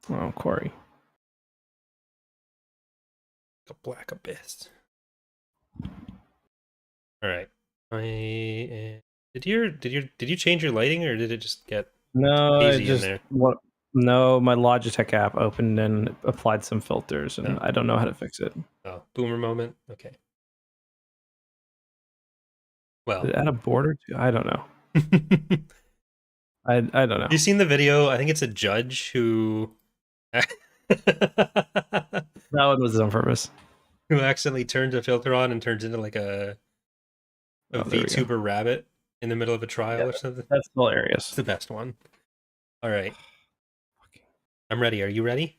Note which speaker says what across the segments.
Speaker 1: Oh, Corey.
Speaker 2: A black abyss. All right. Did you change your lighting, or did it just get
Speaker 1: No, I
Speaker 2: hazy in
Speaker 1: just
Speaker 2: there?
Speaker 1: what? No, my Logitech app opened and applied some filters, and
Speaker 2: No.
Speaker 1: I don't know how to fix it.
Speaker 2: Oh, boomer moment. Okay.
Speaker 1: Did
Speaker 2: Well,
Speaker 1: it add a border? I don't know.
Speaker 2: you
Speaker 1: I don't know.
Speaker 2: seen the video? I think it's a judge who
Speaker 1: That one was on purpose.
Speaker 2: who accidentally turns a filter on and turns into like a
Speaker 1: Oh, there we go.
Speaker 2: VTuber rabbit in the middle of a
Speaker 1: Yeah,
Speaker 2: trial or something.
Speaker 1: that's
Speaker 2: It's
Speaker 1: hilarious.
Speaker 2: the best one. All right. I'm ready. Are you ready?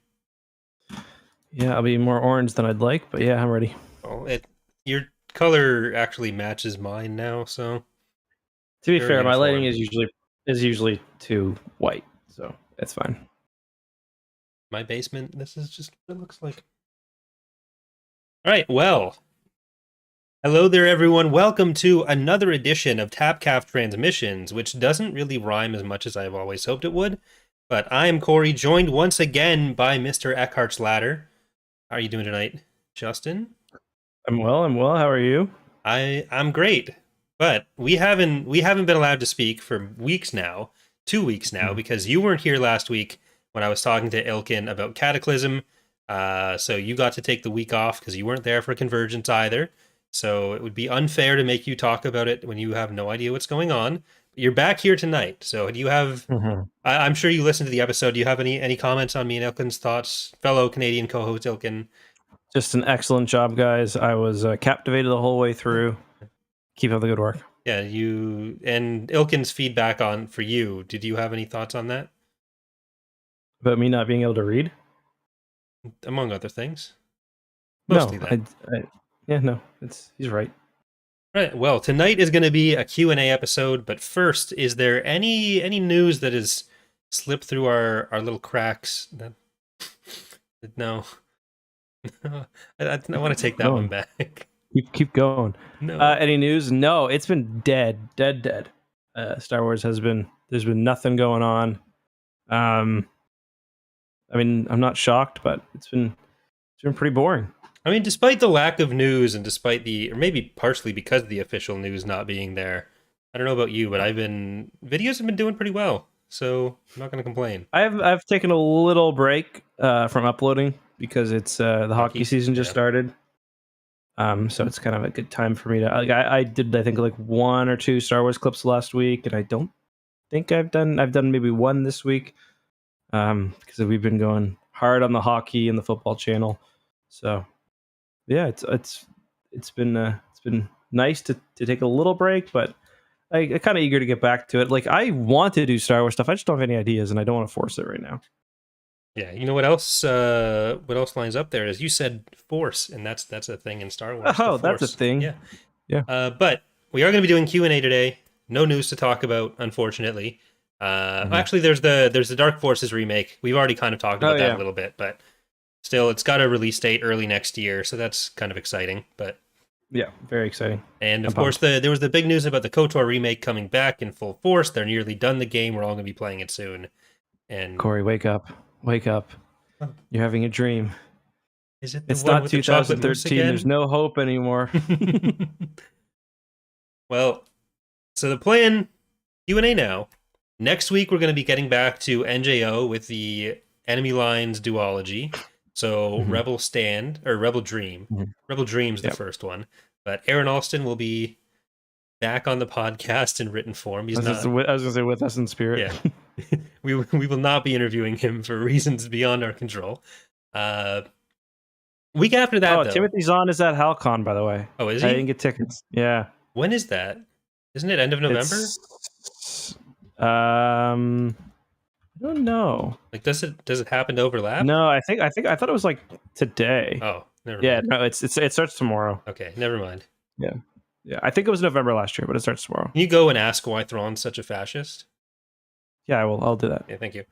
Speaker 1: Yeah, I'll be more orange than I'd like, but yeah, I'm ready.
Speaker 2: Oh, your color actually matches mine now, so
Speaker 1: To be
Speaker 2: very
Speaker 1: fair, my lighting
Speaker 2: uniform.
Speaker 1: is usually too white, so it's fine.
Speaker 2: My basement, this is just what it looks like. All right, well, hello there, everyone. Welcome to another edition of TapcafTransmissions, which doesn't really rhyme as much as I've always hoped it would. But I am Corey, joined once again by Mr. Eckhart's Ladder. How are you doing tonight, Justin?
Speaker 1: I'm well. I'm well. How are you?
Speaker 2: I'm great, but we haven't been allowed to speak for weeks now, 2 weeks now,
Speaker 1: Mhm.
Speaker 2: because you weren't here last week when I was talking to Ilkin about Cataclysm. So you got to take the week off because you weren't there for Convergence either. So it would be unfair to make you talk about it when you have no idea what's going on. But you're back here tonight. So do you have?
Speaker 1: Mhm.
Speaker 2: I'm sure you listened to the episode. Do you have any comments on me and Ilkin's thoughts, fellow Canadian co-host Ilkin?
Speaker 1: Just an excellent job, guys. I was captivated the whole way through. Keep up the good work.
Speaker 2: Yeah, you and Ilkin's feedback on for you. Did you have any thoughts on that,
Speaker 1: About me not being able to read?
Speaker 2: among other things? Mostly
Speaker 1: No,
Speaker 2: that.
Speaker 1: yeah, no. He's right.
Speaker 2: Right. Well, tonight is going to be a Q&A episode, but first, is there any news that has slipped through our little cracks? No. I want to take that one
Speaker 1: Going.
Speaker 2: back.
Speaker 1: Keep going.
Speaker 2: No.
Speaker 1: Any news? No, it's been dead. Star Wars there's been nothing going on. I mean, I'm not shocked, but it's been pretty boring.
Speaker 2: I mean, despite the lack of news and despite or maybe partially because of the official news not being there, I don't know about you, but videos have been doing pretty well, so I'm not going to complain.
Speaker 1: I've taken a little break from uploading because it's the hockey season just started. So it's kind of a good time for me to. I did I think like one or two Star Wars clips last week, and I don't think I've done maybe one this week. Because we've been going hard on the hockey and the football channel. So yeah, it's been nice to take a little break, but I'm kind of eager to get back to it. Like I want to do Star Wars stuff, I just don't have any ideas, and I don't want to force it right now.
Speaker 2: Yeah, you know what else? What else lines up there is you said Force, and that's a thing in Star Wars. The
Speaker 1: Oh, that's a
Speaker 2: Force.
Speaker 1: thing.
Speaker 2: Yeah.
Speaker 1: Yeah.
Speaker 2: But we are going to be doing Q&A today. No news to talk about, unfortunately. Actually, there's the Dark Forces remake. We've already kind of talked about that a little bit, but still, it's got a release date early next year, so that's kind of exciting. But
Speaker 1: yeah, very exciting.
Speaker 2: and of course, there was the big news about the KOTOR remake coming back in full force. They're nearly done the game. We're all going to be playing it soon. And
Speaker 1: Corey, wake up. You're having a dream.
Speaker 2: Is it
Speaker 1: It's
Speaker 2: one
Speaker 1: not
Speaker 2: with the chocolate mousse
Speaker 1: 2013.
Speaker 2: again?
Speaker 1: There's no hope anymore.
Speaker 2: Well, so the plan, Q&A now. Next week, we're going to be getting back to NJO with the Enemy Lines duology. So Rebel Stand, or Rebel Dream. Rebel Dream's the first one. But Aaron Alston will be back on the podcast in written form. He's not.
Speaker 1: I was going to say with us in spirit.
Speaker 2: Yeah. we will not be interviewing him for reasons beyond our control. Week after that, though.
Speaker 1: Timothy Zahn is at HalCon, by the way.
Speaker 2: Oh, is he?
Speaker 1: I didn't get tickets. Yeah.
Speaker 2: When is that? Isn't it end of November?
Speaker 1: I don't know.
Speaker 2: Like, does it happen to overlap?
Speaker 1: No, I thought it was like today.
Speaker 2: Oh, never mind.
Speaker 1: Yeah, no, it starts tomorrow.
Speaker 2: Okay, never mind.
Speaker 1: Yeah. I think it was November last year, but it starts tomorrow.
Speaker 2: Can you go and ask why Thrawn's such a fascist?
Speaker 1: Yeah, I will. I'll do that.
Speaker 2: Yeah, thank you.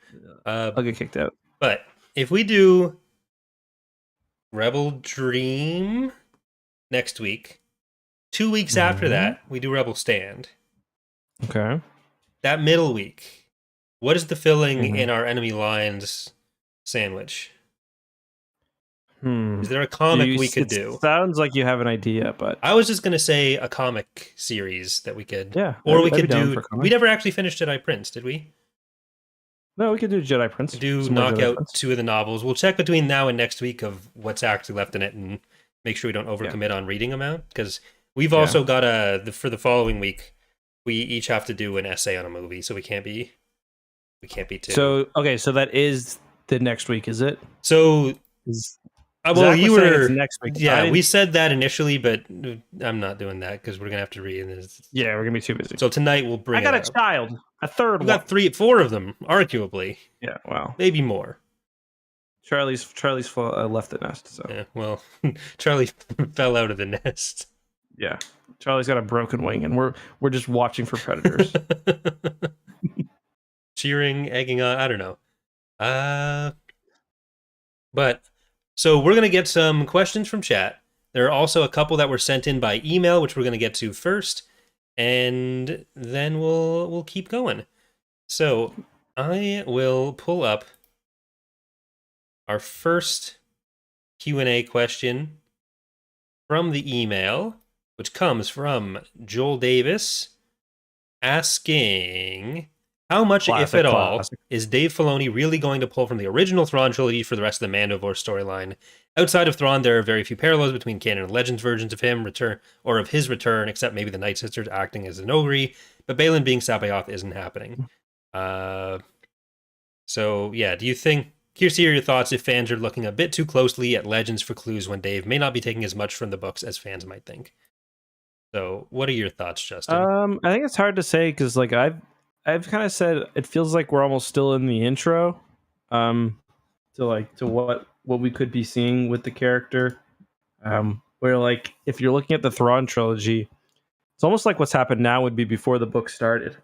Speaker 1: I'll get kicked out.
Speaker 2: But if we do Rebel Dream next week, 2 weeks after that, we do Rebel Stand.
Speaker 1: Okay.
Speaker 2: That middle week, what is the filling in our Enemy Lines sandwich?
Speaker 1: Hmm.
Speaker 2: Is there a comic we could do?
Speaker 1: Sounds like you have an idea, but
Speaker 2: I was just gonna say a comic series that we could,
Speaker 1: yeah,
Speaker 2: or we
Speaker 1: I'd be
Speaker 2: could
Speaker 1: down
Speaker 2: do.
Speaker 1: for comic.
Speaker 2: We never actually finished Jedi Prince, did we?
Speaker 1: No, we could do Jedi Prince.
Speaker 2: Do
Speaker 1: Some more
Speaker 2: knock
Speaker 1: Jedi
Speaker 2: out
Speaker 1: Prince.
Speaker 2: 2 of the novels. We'll check between now and next week of what's actually left in it, and make sure we don't overcommit on reading them out. Because we've also got for the following week, we each have to do an essay on a movie, so we can't be too.
Speaker 1: So okay, so that is the next week, is it?
Speaker 2: So well,
Speaker 1: Zach
Speaker 2: you
Speaker 1: was saying
Speaker 2: were
Speaker 1: it's next week.
Speaker 2: Yeah, we said that initially, but I'm not doing that because we're gonna have to read this.
Speaker 1: Yeah, we're gonna be too busy.
Speaker 2: So tonight we'll bring.
Speaker 1: I got a child, a third
Speaker 2: We
Speaker 1: one.
Speaker 2: got 4 of them, arguably.
Speaker 1: Yeah, wow.
Speaker 2: Maybe more.
Speaker 1: Charlie's left the nest. So
Speaker 2: yeah, well, Charlie fell out of the nest.
Speaker 1: Yeah, Charlie's got a broken wing, and we're just watching for predators.
Speaker 2: Cheering, egging on. I don't know. But so we're gonna get some questions from chat. There are also a couple that were sent in by email, which we're gonna get to first, and then we'll keep going. So I will pull up our first Q&A question from the email, which comes from Joel Davis, asking, how much, if at all, is Dave Filoni really going to pull from the original Thrawn trilogy for the rest of the Mandoverse storyline? Outside of Thrawn, there are very few parallels between canon and Legends versions of him of his return, except maybe the Night Sisters acting as an Ogre, but Balin being Sabayoth isn't happening. So yeah, do you think, here's your thoughts if fans are looking a bit too closely at Legends for clues when Dave may not be taking as much from the books as fans might think? So what are your thoughts, Justin?
Speaker 1: I think it's hard to say because like I've kind of said it feels like we're almost still in the intro to what we could be seeing with the character. Where like if you're looking at the Thrawn trilogy, it's almost like what's happened now would be before the book started.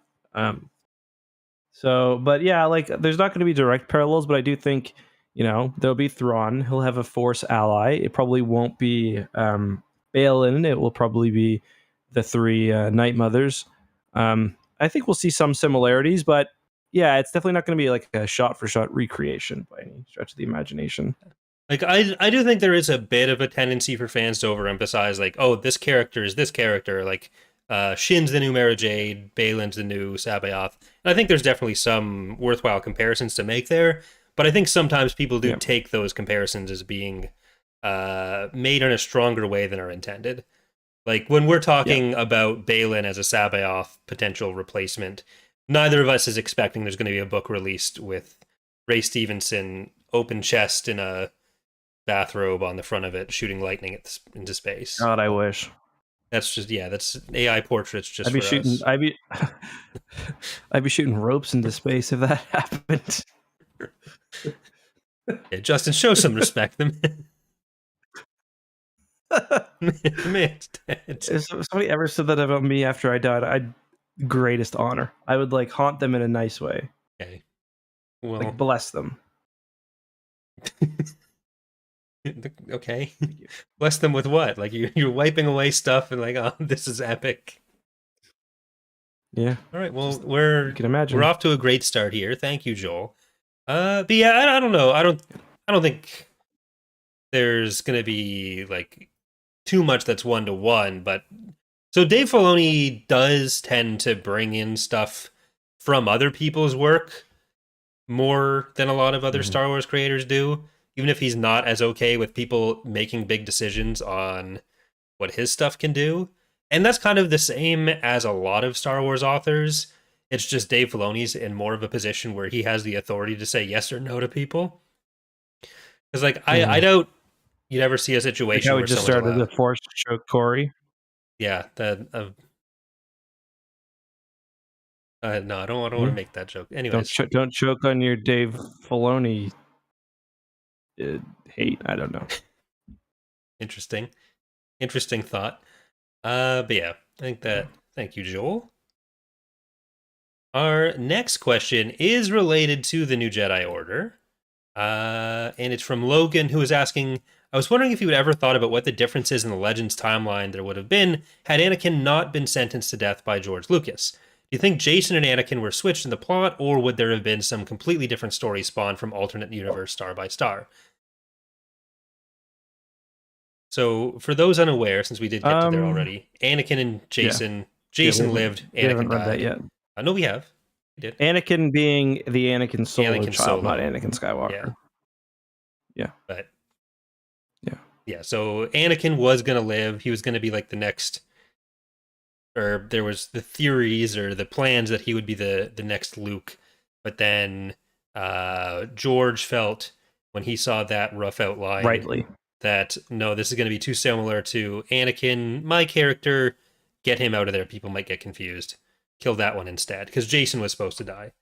Speaker 1: So, but yeah, like there's not going to be direct parallels, but I do think, there'll be Thrawn. He'll have a Force ally. It probably won't be Balin. It will probably be the 3 Night Mothers. I think we'll see some similarities, but yeah, it's definitely not going to be like a shot-for-shot recreation by any stretch of the imagination.
Speaker 2: Like, I do think there is a bit of a tendency for fans to overemphasize, like, oh, this character is this character. Like, Shin's the new Mara Jade, Balin's the new Sabayoth. And I think there's definitely some worthwhile comparisons to make there. But I think sometimes people do take those comparisons as being made in a stronger way than are intended. Like, when we're talking about Balin as a Sabayoth potential replacement, neither of us is expecting there's going to be a book released with Ray Stevenson open chest in a bathrobe on the front of it, shooting lightning into space.
Speaker 1: God, I wish.
Speaker 2: That's just that's AI portraits. Just
Speaker 1: I'd be I'd be shooting ropes into space if that happened.
Speaker 2: Yeah, Justin, show some respect. The man's dead.
Speaker 1: If somebody ever said that about me after I died, greatest honor. I would like haunt them in a nice way.
Speaker 2: Okay. Well,
Speaker 1: like bless them.
Speaker 2: Okay. Bless them with what? Like you're wiping away stuff and like, oh, this is epic.
Speaker 1: Yeah.
Speaker 2: All right. Well, you
Speaker 1: can imagine
Speaker 2: we're off to a great start here. Thank you, Joel. But yeah, I don't know. I don't think there's gonna be like too much that's 1-to-1. But so Dave Filoni does tend to bring in stuff from other people's work more than a lot of other Star Wars creators do. Even if he's not as okay with people making big decisions on what his stuff can do. And that's kind of the same as a lot of Star Wars authors. It's just Dave Filoni's in more of a position where he has the authority to say yes or no to people. Because, like, I doubt you'd ever see a situation where
Speaker 1: just started the Force choke Corey.
Speaker 2: Yeah, that. No, I don't want to make that joke. Anyways,
Speaker 1: don't choke on your Dave Filoni hate. I don't know.
Speaker 2: Interesting thought. But yeah, I think that. Thank you, Joel. Our next question is related to the new Jedi Order. And it's from Logan, who is asking, I was wondering if you had ever thought about what the differences in the Legends timeline there would have been had Anakin not been sentenced to death by George Lucas. you think Jason and Anakin were switched in the plot, or would there have been some completely different story spawned from alternate universe star by star? So, for those unaware, since we did get to there already, Anakin and Jason. Jason lived, Anakin died.
Speaker 1: That yet.
Speaker 2: No, we have. We did.
Speaker 1: Anakin being the Anakin Solo child, not Anakin Skywalker. Yeah.
Speaker 2: But
Speaker 1: yeah.
Speaker 2: Yeah, so Anakin was going to live. He was going to be like the next, or there was the theories or the plans that he would be the next Luke. But then George felt when he saw that rough outline,
Speaker 1: rightly,
Speaker 2: that no, this is going to be too similar to Anakin, my character. Get him out of there. People might get confused. Kill that one instead, because Jason was supposed to die.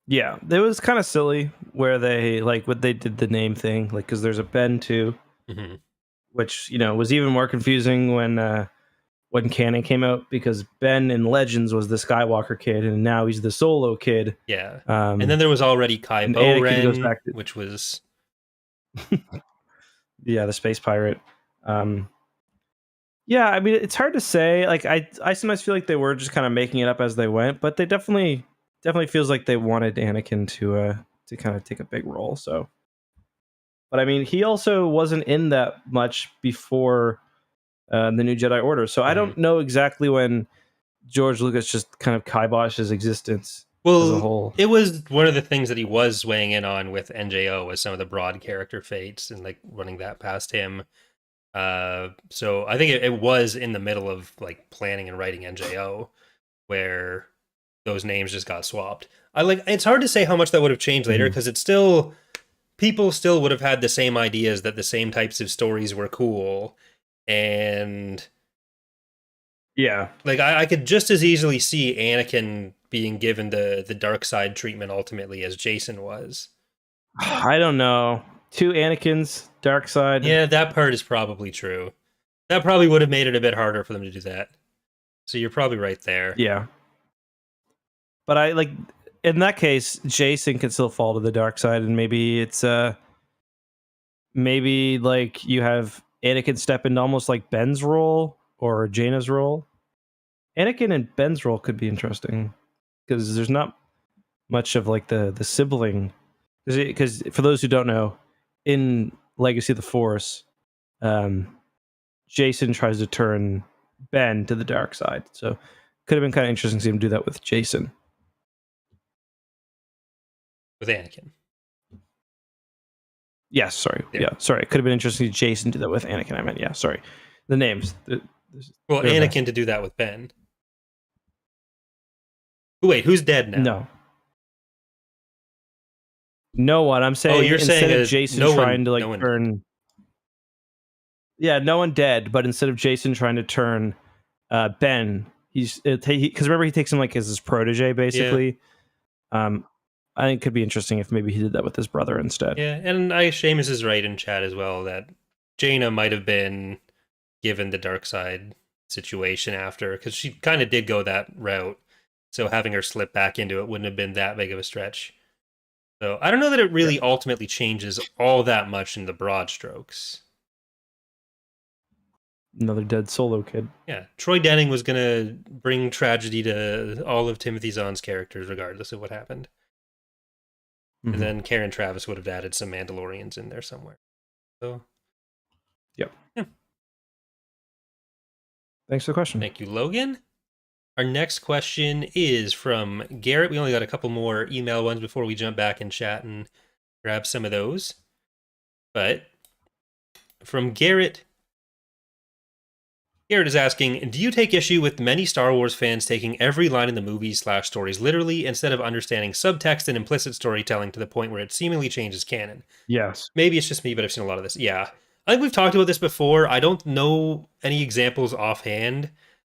Speaker 1: Yeah, it was kind of silly where they what they did the name thing, like because there's a Ben too, which was even more confusing when canon came out, because Ben in Legends was the Skywalker kid and now he's the Solo kid.
Speaker 2: Yeah, and then there was already Kylo Ren, which was
Speaker 1: the space pirate. Yeah, I mean it's hard to say. Like I sometimes feel like they were just kind of making it up as they went, but they definitely feels like they wanted Anakin to kind of take a big role. So, but I mean, he also wasn't in that much before the new Jedi Order. So I don't know exactly when George Lucas just kind of kiboshed his existence as a whole.
Speaker 2: It was one of the things that he was weighing in on with NJO was some of the broad character fates and like running that past him. So I think it was in the middle of like planning and writing NJO where those names just got swapped. It's hard to say how much that would have changed later, because it's still, people still would have had the same ideas that the same types of stories were cool. And
Speaker 1: yeah,
Speaker 2: like I could just as easily see Anakin being given the dark side treatment ultimately as Jason was.
Speaker 1: I don't know. 2 Anakins, dark side.
Speaker 2: Yeah, that part is probably true. That probably would have made it a bit harder for them to do that. So you're probably right there.
Speaker 1: Yeah. But in that case, Jason can still fall to the dark side, and maybe it's maybe like you have Anakin step into almost like Ben's role or Jaina's role. Anakin and Ben's role could be interesting, because there's not much of like the sibling. Because for those who don't know, in Legacy of the Force, Jason tries to turn Ben to the dark side. So could have been kind of interesting to see him do that with Jason.
Speaker 2: With Anakin.
Speaker 1: Yes, sorry. Yeah, sorry. It could have been interesting to see Jason do that with Anakin. I meant, yeah, sorry. The names.
Speaker 2: Well, Anakin to do that with Ben. Wait, who's dead now?
Speaker 1: No one. I'm saying
Speaker 2: you're
Speaker 1: instead
Speaker 2: saying
Speaker 1: of Jason trying to turn... Yeah, no one dead, but instead of Jason trying to turn Ben, because remember he takes him like as his protege, basically. Yeah. I think it could be interesting if maybe he did that with his brother instead.
Speaker 2: Yeah, and Seamus is right in chat as well that Jaina might have been given the dark side situation after, because she kind of did go that route. So having her slip back into it wouldn't have been that big of a stretch. So I don't know that it really ultimately changes all that much in the broad strokes.
Speaker 1: Another dead Solo kid.
Speaker 2: Yeah, Troy Denning was going to bring tragedy to all of Timothy Zahn's characters regardless of what happened. And then Karen Travis would have added some Mandalorians in there somewhere. So,
Speaker 1: yeah.
Speaker 2: Yeah.
Speaker 1: Thanks for the question.
Speaker 2: Thank you, Logan. Our next question is from Garrett. We only got a couple more email ones before we jump back in chat and grab some of those. But from Garrett is asking, do you take issue with many Star Wars fans taking every line in the movies/stories literally instead of understanding subtext and implicit storytelling to the point where it seemingly changes canon?
Speaker 1: Yes.
Speaker 2: Maybe it's just me, but I've seen a lot of this. Yeah. I think we've talked about this before. I don't know any examples offhand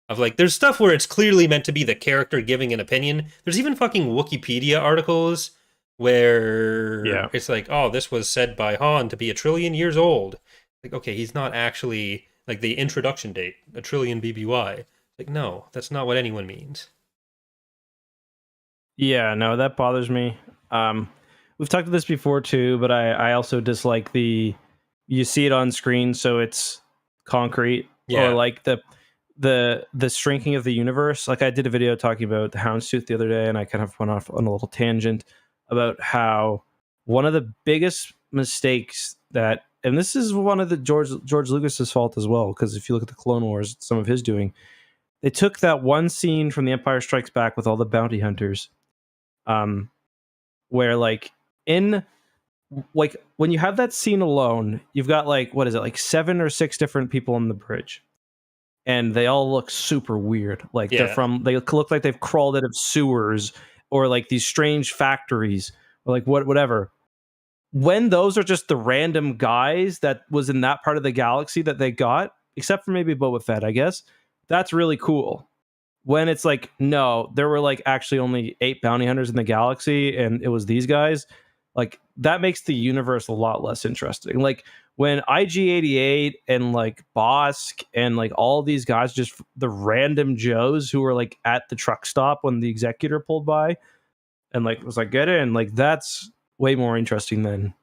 Speaker 2: of there's stuff where it's clearly meant to be the character giving an opinion. There's even fucking Wikipedia articles where it's like, oh, this was said by Han to be 1 trillion years old. Like, okay, he's not actually... like the introduction date, 1 trillion BBY. Like, no, that's not what anyone means.
Speaker 1: Yeah, no, that bothers me. We've talked about this before too, but I also dislike you see it on screen, so it's concrete.
Speaker 2: Yeah.
Speaker 1: Or like the shrinking of the universe. Like I did a video talking about the Houndstooth the other day, and I kind of went off on a little tangent about how one of the biggest mistakes that, and this is one of the George Lucas's fault as well, because if you look at the Clone Wars, some of his doing, they took that one scene from The Empire Strikes Back with all the bounty hunters, where like in like when you have that scene alone, you've got like what is it, like 7 or 6 different people on the bridge, and they all look super weird. Like they look like they've crawled out of sewers or like these strange factories or like whatever. When those are just the random guys that was in that part of the galaxy that they got, except for maybe Boba Fett, I guess, that's really cool. When it's like, no, there were like actually only 8 bounty hunters in the galaxy and it was these guys, like that makes the universe a lot less interesting. Like when IG-88 and like Bosk and like all these guys, just the random Joes who were like at the truck stop when the Executor pulled by and like was like, get in, like that's way more interesting than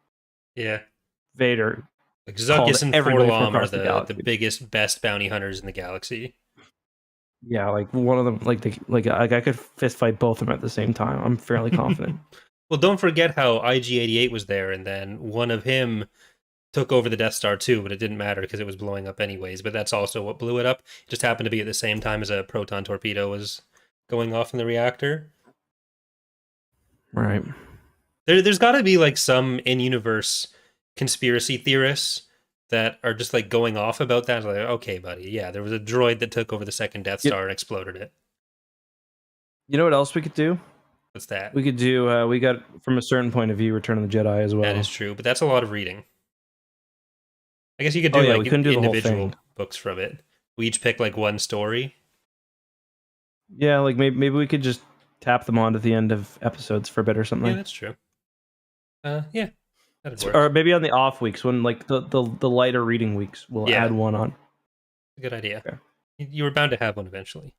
Speaker 1: Vader.
Speaker 2: Like Zuckuss and Forlom are the biggest, best bounty hunters in the galaxy.
Speaker 1: Yeah, like one of them, like I could fist fight both of them at the same time. I'm fairly confident.
Speaker 2: Well, don't forget how IG-88 was there, and then one of him took over the Death Star too, but it didn't matter because it was blowing up anyways. But that's also what blew it up. It just happened to be at the same time as a proton torpedo was going off in the reactor.
Speaker 1: Right.
Speaker 2: There's got to be like some in-universe conspiracy theorists that are just like going off about that. Like, okay, buddy, yeah, there was a droid that took over the second Death Star and exploded it.
Speaker 1: You know what else we could do?
Speaker 2: What's that?
Speaker 1: We could do, we got, from a certain point of view, Return of the Jedi as well.
Speaker 2: That is true, but that's a lot of reading. I guess you could do like individual books from it. We each pick like one story.
Speaker 1: Yeah, like maybe we could just tap them on at the end of episodes for a bit or something.
Speaker 2: Yeah, that's true. Yeah.
Speaker 1: Or maybe on the off weeks when like the lighter reading weeks, we'll add one on.
Speaker 2: Good idea.
Speaker 1: Okay.
Speaker 2: You were bound to have one eventually.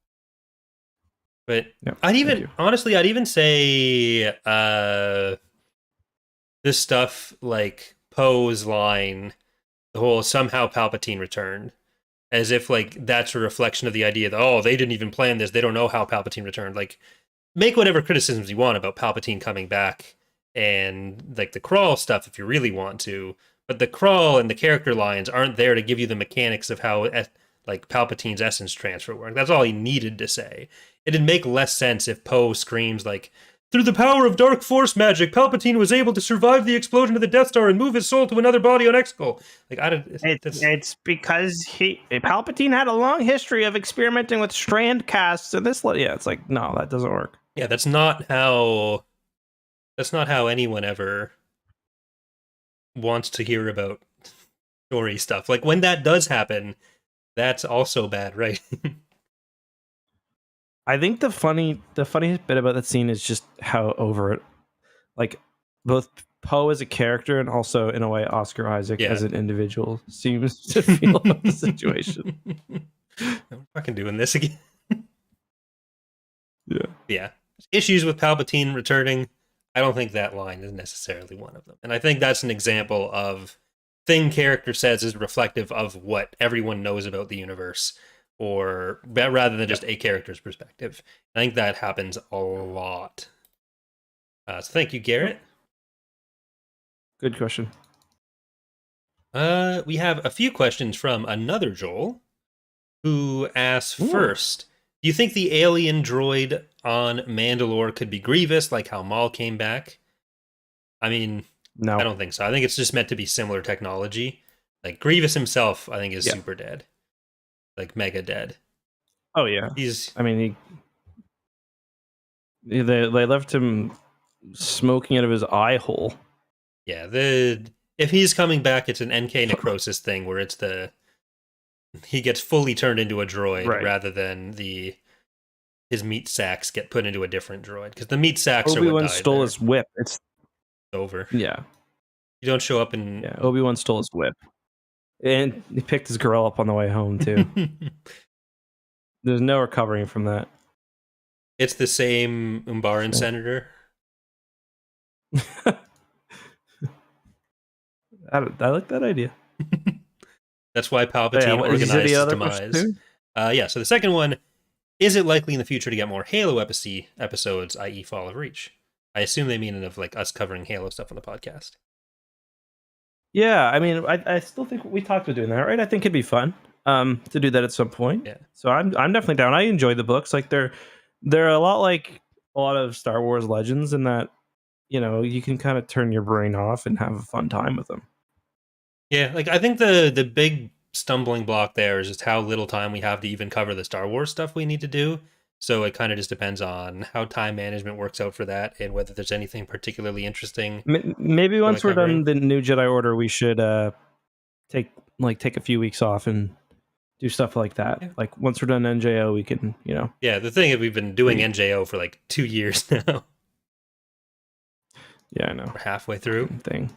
Speaker 2: But
Speaker 1: yeah,
Speaker 2: I'd even say this stuff like Poe's line, the whole somehow Palpatine returned, as if like that's a reflection of the idea that, oh, they didn't even plan this, they don't know how Palpatine returned. Like, make whatever criticisms you want about Palpatine coming back and like the crawl stuff if you really want to, but the crawl and the character lines aren't there to give you the mechanics of how like Palpatine's essence transfer worked. That's all he needed to say. It'd make less sense if Poe screams like, through the power of dark force magic, Palpatine was able to survive the explosion of the Death Star and move his soul to another body on Exegol. Like,
Speaker 1: it's because Palpatine had a long history of experimenting with strand casts and this. Yeah, it's like, no, that doesn't work.
Speaker 2: Yeah, that's not how anyone ever wants to hear about story stuff. Like, when that does happen, that's also bad, right?
Speaker 1: I think the funniest bit about that scene is just how over it, like both Poe as a character and also in a way Oscar Isaac as an individual seems to feel about the situation.
Speaker 2: I'm fucking doing this again.
Speaker 1: Yeah.
Speaker 2: Issues with Palpatine returning. I don't think that line is necessarily one of them, and I think that's an example of thing character says is reflective of what everyone knows about the universe, or rather than just a character's perspective. I think that happens a lot. So thank you, Garrett.
Speaker 1: Good question.
Speaker 2: We have a few questions from another Joel, who asks first, do you think the alien droid on Mandalore could be Grievous, like how Maul came back? I mean, no. I don't think so. I think it's just meant to be similar technology. Like, Grievous himself, I think, is super dead. Like, mega dead.
Speaker 1: Oh, yeah. They left him smoking out of his eye hole.
Speaker 2: Yeah, if he's coming back, it's an NK necrosis thing where it's he gets fully turned into a droid rather than his meat sacks get put into a different droid, because the meat sacks are what died.
Speaker 1: Obi-Wan stole his whip. It's
Speaker 2: over.
Speaker 1: Yeah.
Speaker 2: You don't show up in...
Speaker 1: Yeah, Obi-Wan stole his whip. And he picked his girl up on the way home, too. There's no recovering from that.
Speaker 2: It's the same Umbaran senator.
Speaker 1: I like that idea.
Speaker 2: That's why Palpatine organized his demise. So the second one, is it likely in the future to get more Halo episodes, i.e. Fall of Reach? I assume they mean of like us covering Halo stuff on the podcast.
Speaker 1: Yeah, I mean, I still think we talked about doing that, right? I think it'd be fun to do that at some point.
Speaker 2: Yeah.
Speaker 1: So I'm definitely down. I enjoy the books. Like they're a lot like a lot of Star Wars Legends in that, you know, you can kind of turn your brain off and have a fun time with them.
Speaker 2: Yeah, like I think the big stumbling block there is just how little time we have to even cover the Star Wars stuff we need to do. So it kind of just depends on how time management works out for that and whether there's anything particularly interesting.
Speaker 1: Maybe once we're
Speaker 2: covering.
Speaker 1: done the new Jedi Order, we should take a few weeks off and do stuff like that.
Speaker 2: Yeah.
Speaker 1: Like once we're done NJO, we can, you know.
Speaker 2: Yeah, the thing is we've been doing NJO for like 2 years now.
Speaker 1: Yeah, I know.
Speaker 2: We're halfway through.
Speaker 1: Thing.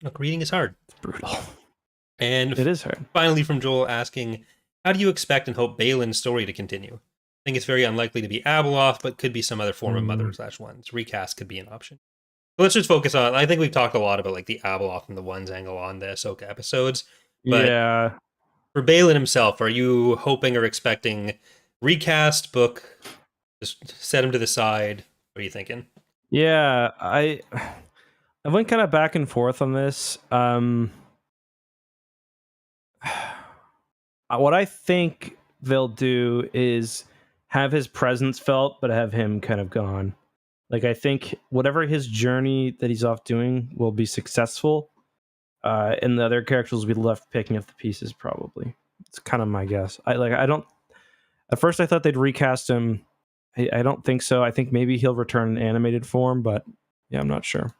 Speaker 2: Look, reading is hard.
Speaker 1: It's brutal.
Speaker 2: And
Speaker 1: it is hard.
Speaker 2: Finally, from Joel asking, how do you expect and hope Balin's story to continue? I think it's very unlikely to be Abeloth, but could be some other form of Mother/Ones. Recast could be an option. So let's just focus on, I think we've talked a lot about like the Abeloth and the Ones angle on the Ahsoka episodes. But
Speaker 1: yeah.
Speaker 2: For Balin himself, are you hoping or expecting recast book? Just set him to the side. What are you thinking?
Speaker 1: Yeah, I went kind of back and forth on this. What I think they'll do is have his presence felt, but have him kind of gone. Like, I think whatever his journey that he's off doing will be successful, and the other characters will be left picking up the pieces. Probably, it's kind of my guess. I don't. At first, I thought they'd recast him. I don't think so. I think maybe he'll return in animated form, but yeah, I'm not sure.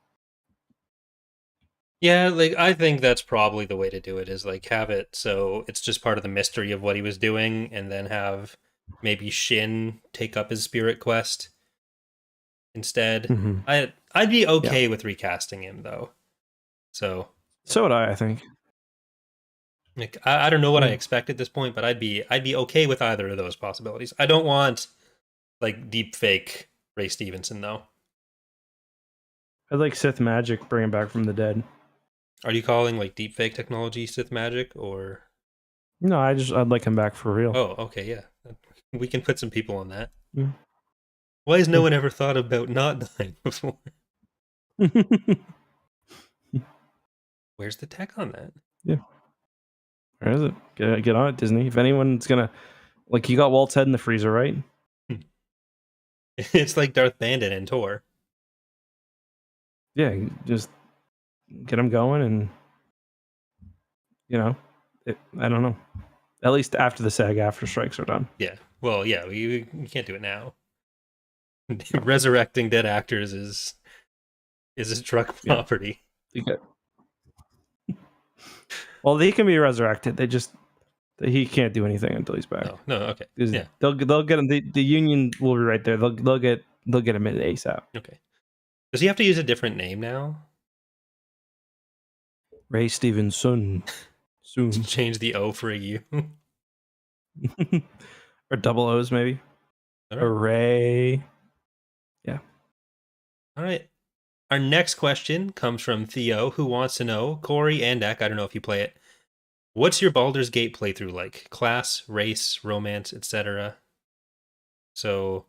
Speaker 2: Yeah, like I think that's probably the way to do it, is like have it so it's just part of the mystery of what he was doing, and then have maybe Shin take up his spirit quest instead.
Speaker 1: Mm-hmm.
Speaker 2: I'd be okay with recasting him though. So
Speaker 1: would I think.
Speaker 2: Like I don't know what I expect at this point, but I'd be okay with either of those possibilities. I don't want like deep fake Ray Stevenson though.
Speaker 1: I'd like Sith magic, bring him back from the dead.
Speaker 2: Are you calling like deep fake technology Sith magic, or?
Speaker 1: No, I'd like him back for real.
Speaker 2: Oh, okay, yeah. We can put some people on that. Yeah. Why has no one ever thought about not dying before? Where's the tech on that?
Speaker 1: Yeah. Where is it? Get on it, Disney. If anyone's gonna, like, you got Walt's head in the freezer, right?
Speaker 2: It's like Darth Bandit and Tor.
Speaker 1: Yeah, just get them going, and you know, I don't know. At least after the SAG after strikes are done.
Speaker 2: Yeah. Well, yeah, we can't do it now. Resurrecting dead actors is a drug property.
Speaker 1: Yeah. Well, he can be resurrected. He can't do anything until he's back.
Speaker 2: No, okay. Yeah.
Speaker 1: They'll get him. The union will be right there. They'll get him in ASAP.
Speaker 2: Okay. Does he have to use a different name now?
Speaker 1: Ray Stevenson. Soon.
Speaker 2: Change the O for a U.
Speaker 1: Or double O's maybe.
Speaker 2: Right.
Speaker 1: Ray. Yeah.
Speaker 2: All right. Our next question comes from Theo, who wants to know, Corey and Eck, I don't know if you play it, what's your Baldur's Gate playthrough like? Class, race, romance, etc. So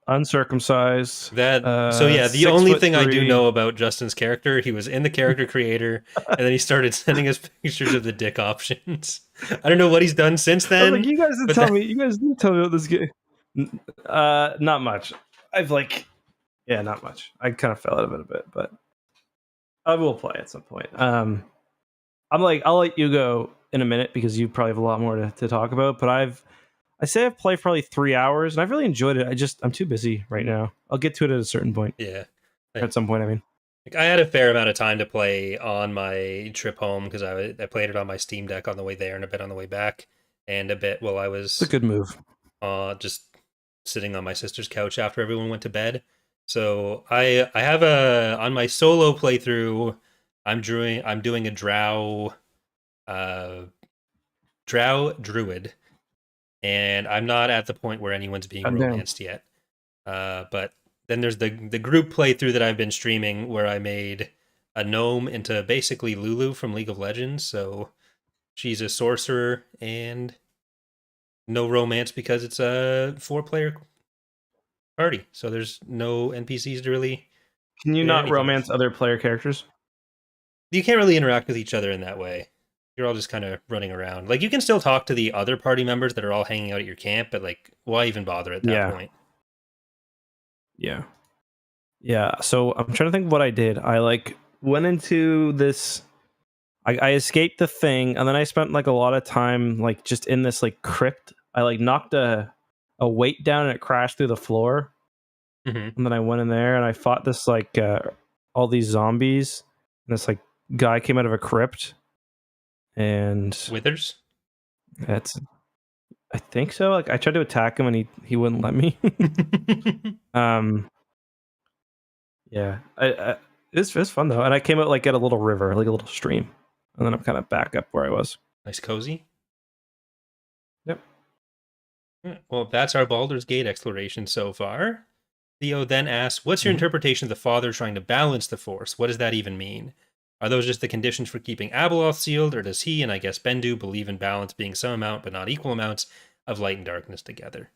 Speaker 1: uncircumcised.
Speaker 2: The only thing I do know about Justin's character, he was in the character creator, and then he started sending us pictures of the dick options. I don't know what he's done since then.
Speaker 1: Like, you guys didn't tell me about this game. Not much. Not much. I kind of fell out of it a bit, but I will play at some point. I'll let you go in a minute because you probably have a lot more to talk about. But I've played probably 3 hours and I've really enjoyed it. I'm too busy right now. I'll get to it at a certain point.
Speaker 2: Yeah,
Speaker 1: at some point. I mean,
Speaker 2: I had a fair amount of time to play on my trip home because I played it on my Steam Deck on the way there and a bit on the way back, and a bit while I was.
Speaker 1: It's a good move.
Speaker 2: Just sitting on my sister's couch after everyone went to bed. So I have on my solo playthrough, I'm doing a drow druid, and I'm not at the point where anyone's being romanced yet. But then there's the group playthrough that I've been streaming where I made a gnome into basically Lulu from League of Legends. So she's a sorcerer, and no romance because it's a 4-player party. So there's no NPCs to really
Speaker 1: Can you
Speaker 2: do
Speaker 1: not
Speaker 2: anything with.
Speaker 1: romance other player characters?
Speaker 2: You can't really interact with each other in that way. You're all just kind of running around. Like, you can still talk to the other party members that are all hanging out at your camp, but like, why even bother at that
Speaker 1: Yeah.
Speaker 2: point?
Speaker 1: Yeah. Yeah. So I'm trying to think of what I did. I like went into this. I escaped the thing, and then I spent like a lot of time like just in this like crypt. I like knocked a weight down and it crashed through the floor.
Speaker 2: Mm-hmm.
Speaker 1: And then I went in there and I fought this like all these zombies. And this like guy came out of a crypt, and
Speaker 2: Withers?
Speaker 1: that's I think so. Like I tried to attack him and he wouldn't let me. Yeah, it's fun though, and I came out like at a little river, like a little stream, and then I'm kind of back up where I was.
Speaker 2: Nice cozy.
Speaker 1: Yep.
Speaker 2: Well, that's our Baldur's Gate exploration so far. Theo then asks, what's your interpretation of the Father trying to balance the Force? What does that even mean? Are those just the conditions for keeping Abeloth sealed, or does he, and I guess Bendu, believe in balance being some amount, but not equal amounts, of light and darkness together?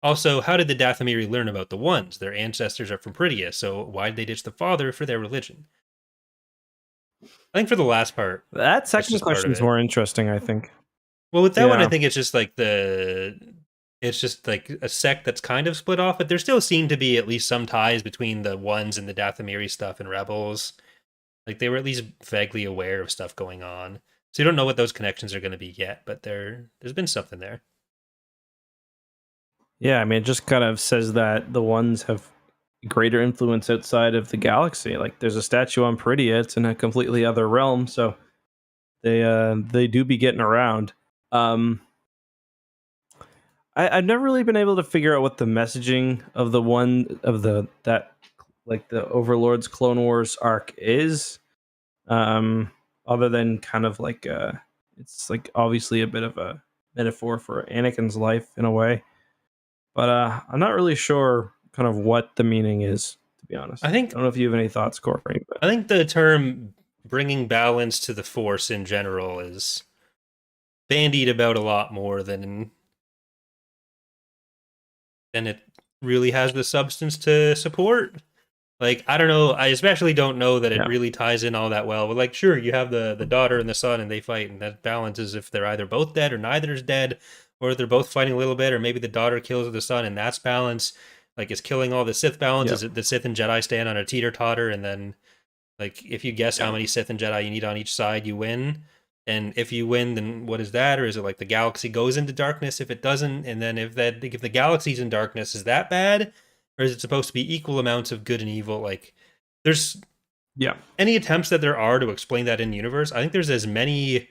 Speaker 2: Also, how did the Dathomiri learn about the Ones? Their ancestors are from Pridia, so why did they ditch the Father for their religion? I think for the last part,
Speaker 1: That second question is more interesting, I think.
Speaker 2: well, with that one, I think it's just like it's just like a sect that's kind of split off, but there still seem to be at least some ties between the Ones and the Dathomiri stuff and Rebels. Like, they were at least vaguely aware of stuff going on. So you don't know what those connections are going to be yet, but there's been something there.
Speaker 1: Yeah, I mean, it just kind of says that the Ones have greater influence outside of the galaxy. Like, there's a statue on Pridia; it's in a completely other realm, so they do be getting around. I've never really been able to figure out what the messaging of the Overlord's Clone Wars arc is, other than kind of like it's like obviously a bit of a metaphor for Anakin's life in a way, but I'm not really sure kind of what the meaning is, to be honest. I don't know if you have any thoughts, Corey. But
Speaker 2: I think the term bringing balance to the Force in general is bandied about a lot more than it really has the substance to support. Like, I don't know. I especially don't know that it really ties in all that well. But like, sure, you have the daughter and the son, and they fight, and that balances if they're either both dead or neither is dead, or they're both fighting a little bit, or maybe the daughter kills the son, and that's balance. Like, is killing all the Sith balance? Is it the Sith and Jedi stand on a teeter-totter, and then, like, if you guess how many Sith and Jedi you need on each side, you win? And if you win, then what is that? Or is it like the galaxy goes into darkness if it doesn't? And then if the galaxy's in darkness, is that bad? Or is it supposed to be equal amounts of good and evil? Like, there's any attempts that there are to explain that in universe. I think there's as many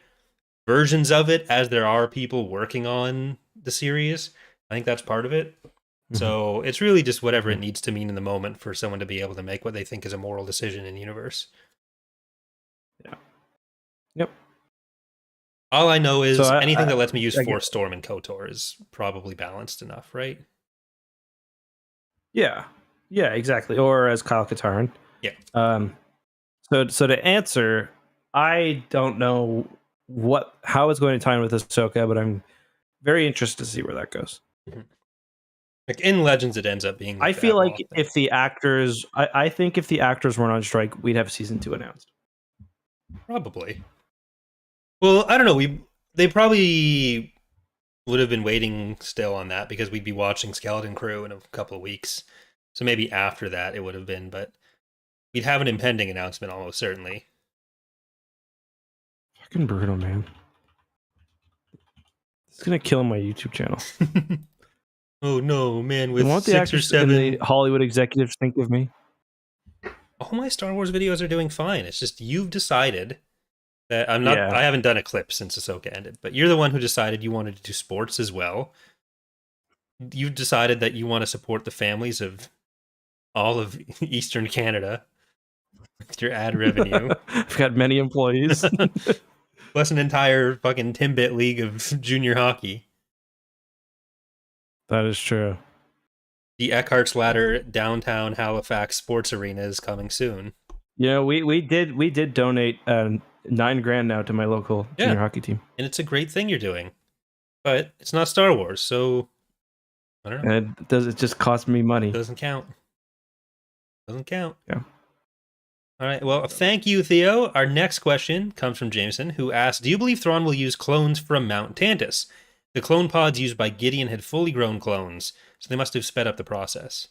Speaker 2: versions of it as there are people working on the series. I think that's part of it. Mm-hmm. So it's really just whatever it needs to mean in the moment for someone to be able to make what they think is a moral decision in universe.
Speaker 1: Yeah. Yep.
Speaker 2: All I know is anything that lets me use Force Storm and KOTOR is probably balanced enough, right?
Speaker 1: Yeah, exactly. Or as Kyle Katarn.
Speaker 2: Yeah.
Speaker 1: So to answer, I don't know how it's going to tie in with Ahsoka, but I'm very interested to see where that goes.
Speaker 2: Mm-hmm. Like, in Legends, it ends up being.
Speaker 1: I feel like if the actors, I think if the actors weren't on strike, we'd have season 2 announced.
Speaker 2: Probably. Well, I don't know. They probably would have been waiting still on that because we'd be watching Skeleton Crew in a couple of weeks. So maybe after that it would have been, but we'd have an impending announcement almost certainly.
Speaker 1: Fucking brutal, man. It's gonna kill my YouTube channel.
Speaker 2: Oh no, man!
Speaker 1: With what the 6 or 7 the Hollywood executives think of me.
Speaker 2: All my Star Wars videos are doing fine. It's just you've decided that I'm not. Yeah. I haven't done a clip since Ahsoka ended, but you're the one who decided you wanted to do sports as well. You decided that you want to support the families of all of Eastern Canada with your ad revenue.
Speaker 1: I've got many employees.
Speaker 2: Plus an entire fucking Timbit league of junior hockey.
Speaker 1: That is true.
Speaker 2: The Eckhart's Ladder downtown Halifax sports arena is coming soon.
Speaker 1: Yeah, we did donate $9,000 now to my local junior hockey team.
Speaker 2: And it's a great thing you're doing. But it's not Star Wars, so I don't know.
Speaker 1: And it just cost me money.
Speaker 2: Doesn't count. Doesn't count.
Speaker 1: Yeah.
Speaker 2: All right. Well, thank you, Theo. Our next question comes from Jameson, who asks, do you believe Thrawn will use clones from Mount Tantus? The clone pods used by Gideon had fully grown clones, so they must have sped up the process.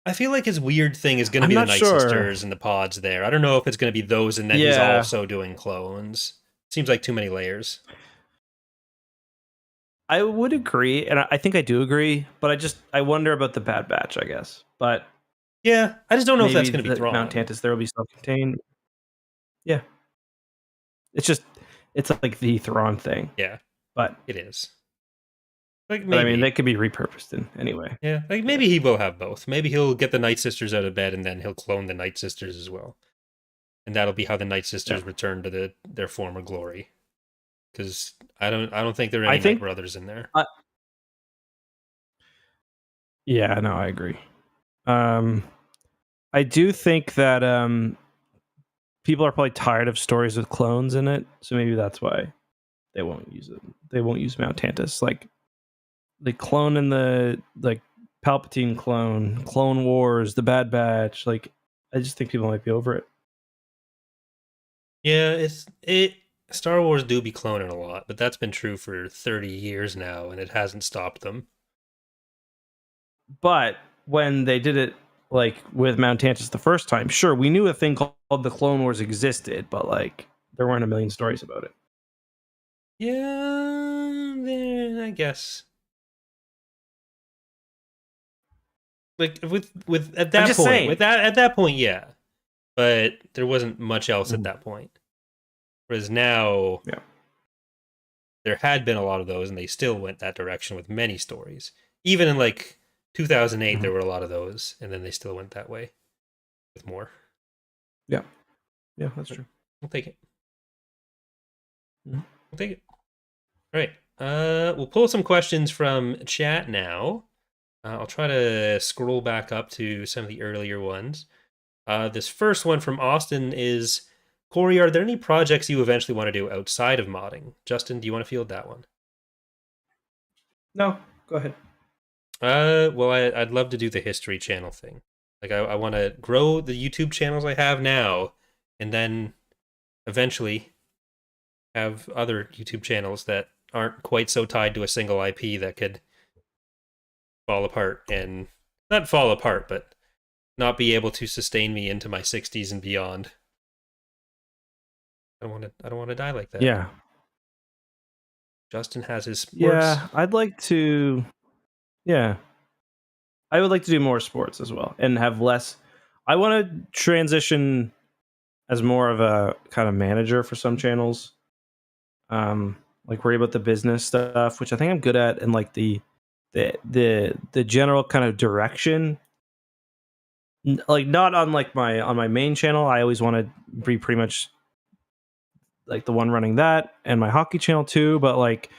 Speaker 2: I feel like his weird thing is going to be the Night Sisters and the pods there. I don't know if it's going to be those and then he's also doing clones. Seems like too many layers.
Speaker 1: I would agree, and I think I do agree, but I wonder about the Bad Batch, I guess. But
Speaker 2: yeah, I just don't know if that's going to be Thrawn.
Speaker 1: Mount Tantus there will be self-contained. Yeah. It's like the Thrawn thing.
Speaker 2: Yeah.
Speaker 1: But
Speaker 2: it is. Like maybe.
Speaker 1: But I mean, they could be repurposed in anyway.
Speaker 2: Yeah, like maybe he will have both. Maybe he'll get the Night Sisters out of bed and then he'll clone the Night Sisters as well. And that'll be how the Night Sisters return to their former glory. Because I don't think there are any Night Brothers in there.
Speaker 1: Yeah, no, I agree. I do think that people are probably tired of stories with clones in it, so maybe that's why they won't use it. They won't use Mount Tantus. Like the clone in the Palpatine Clone Wars, the Bad Batch. Like, I just think people might be over it.
Speaker 2: Yeah, Star Wars do be cloning a lot, but that's been true for 30 years now, and it hasn't stopped them.
Speaker 1: But when they did it, like, with Mount Tantus the first time, sure, we knew a thing called the Clone Wars existed, but, like, there weren't a million stories about it.
Speaker 2: Yeah, I guess. Like, with at that point, at that point, yeah. But there wasn't much else at that point. Whereas now, there had been a lot of those, and they still went that direction with many stories. Even in, like, 2008, there were a lot of those, and then they still went that way with more.
Speaker 1: Yeah. Yeah, that's true.
Speaker 2: We'll take it. We'll take it. All right. We'll pull some questions from chat now. I'll try to scroll back up to some of the earlier ones. This first one from Austin is, Corey, are there any projects you eventually want to do outside of modding? Justin, do you want to field that one?
Speaker 1: No, go ahead.
Speaker 2: Well, I'd love to do the History Channel thing. Like, I want to grow the YouTube channels I have now, and then eventually have other YouTube channels that aren't quite so tied to a single IP that could fall apart, and not fall apart, but not be able to sustain me into my 60s and beyond. I don't want to die like that.
Speaker 1: Yeah.
Speaker 2: Justin has his sports.
Speaker 1: Yeah, I'd like to. Yeah, I would like to do more sports as well and have less. I want to transition as more of a kind of manager for some channels. Like worry about the business stuff, which I think I'm good at, and like the general kind of direction. Like not on like on my main channel, I always want to be pretty much like the one running that, and my hockey channel too. But like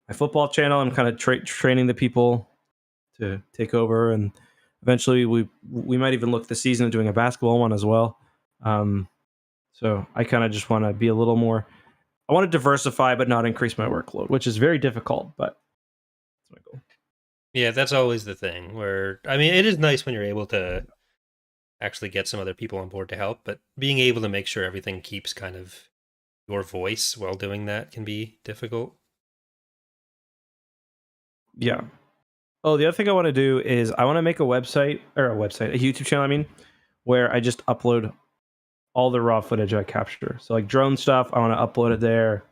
Speaker 1: my football channel, I'm kind of training the people to take over, and eventually we might even look this season at doing a basketball one as well. So I kind of just want to be a little more. I want to diversify, but not increase my workload, which is very difficult. But that's my goal.
Speaker 2: Yeah, that's always the thing. Where I mean, it is nice when you're able to actually get some other people on board to help, but being able to make sure everything keeps kind of your voice while doing that can be difficult.
Speaker 1: Yeah. Oh, the other thing I want to do is I want to make a YouTube channel, I mean, where I just upload all the raw footage I capture. So like drone stuff, I want to upload it there.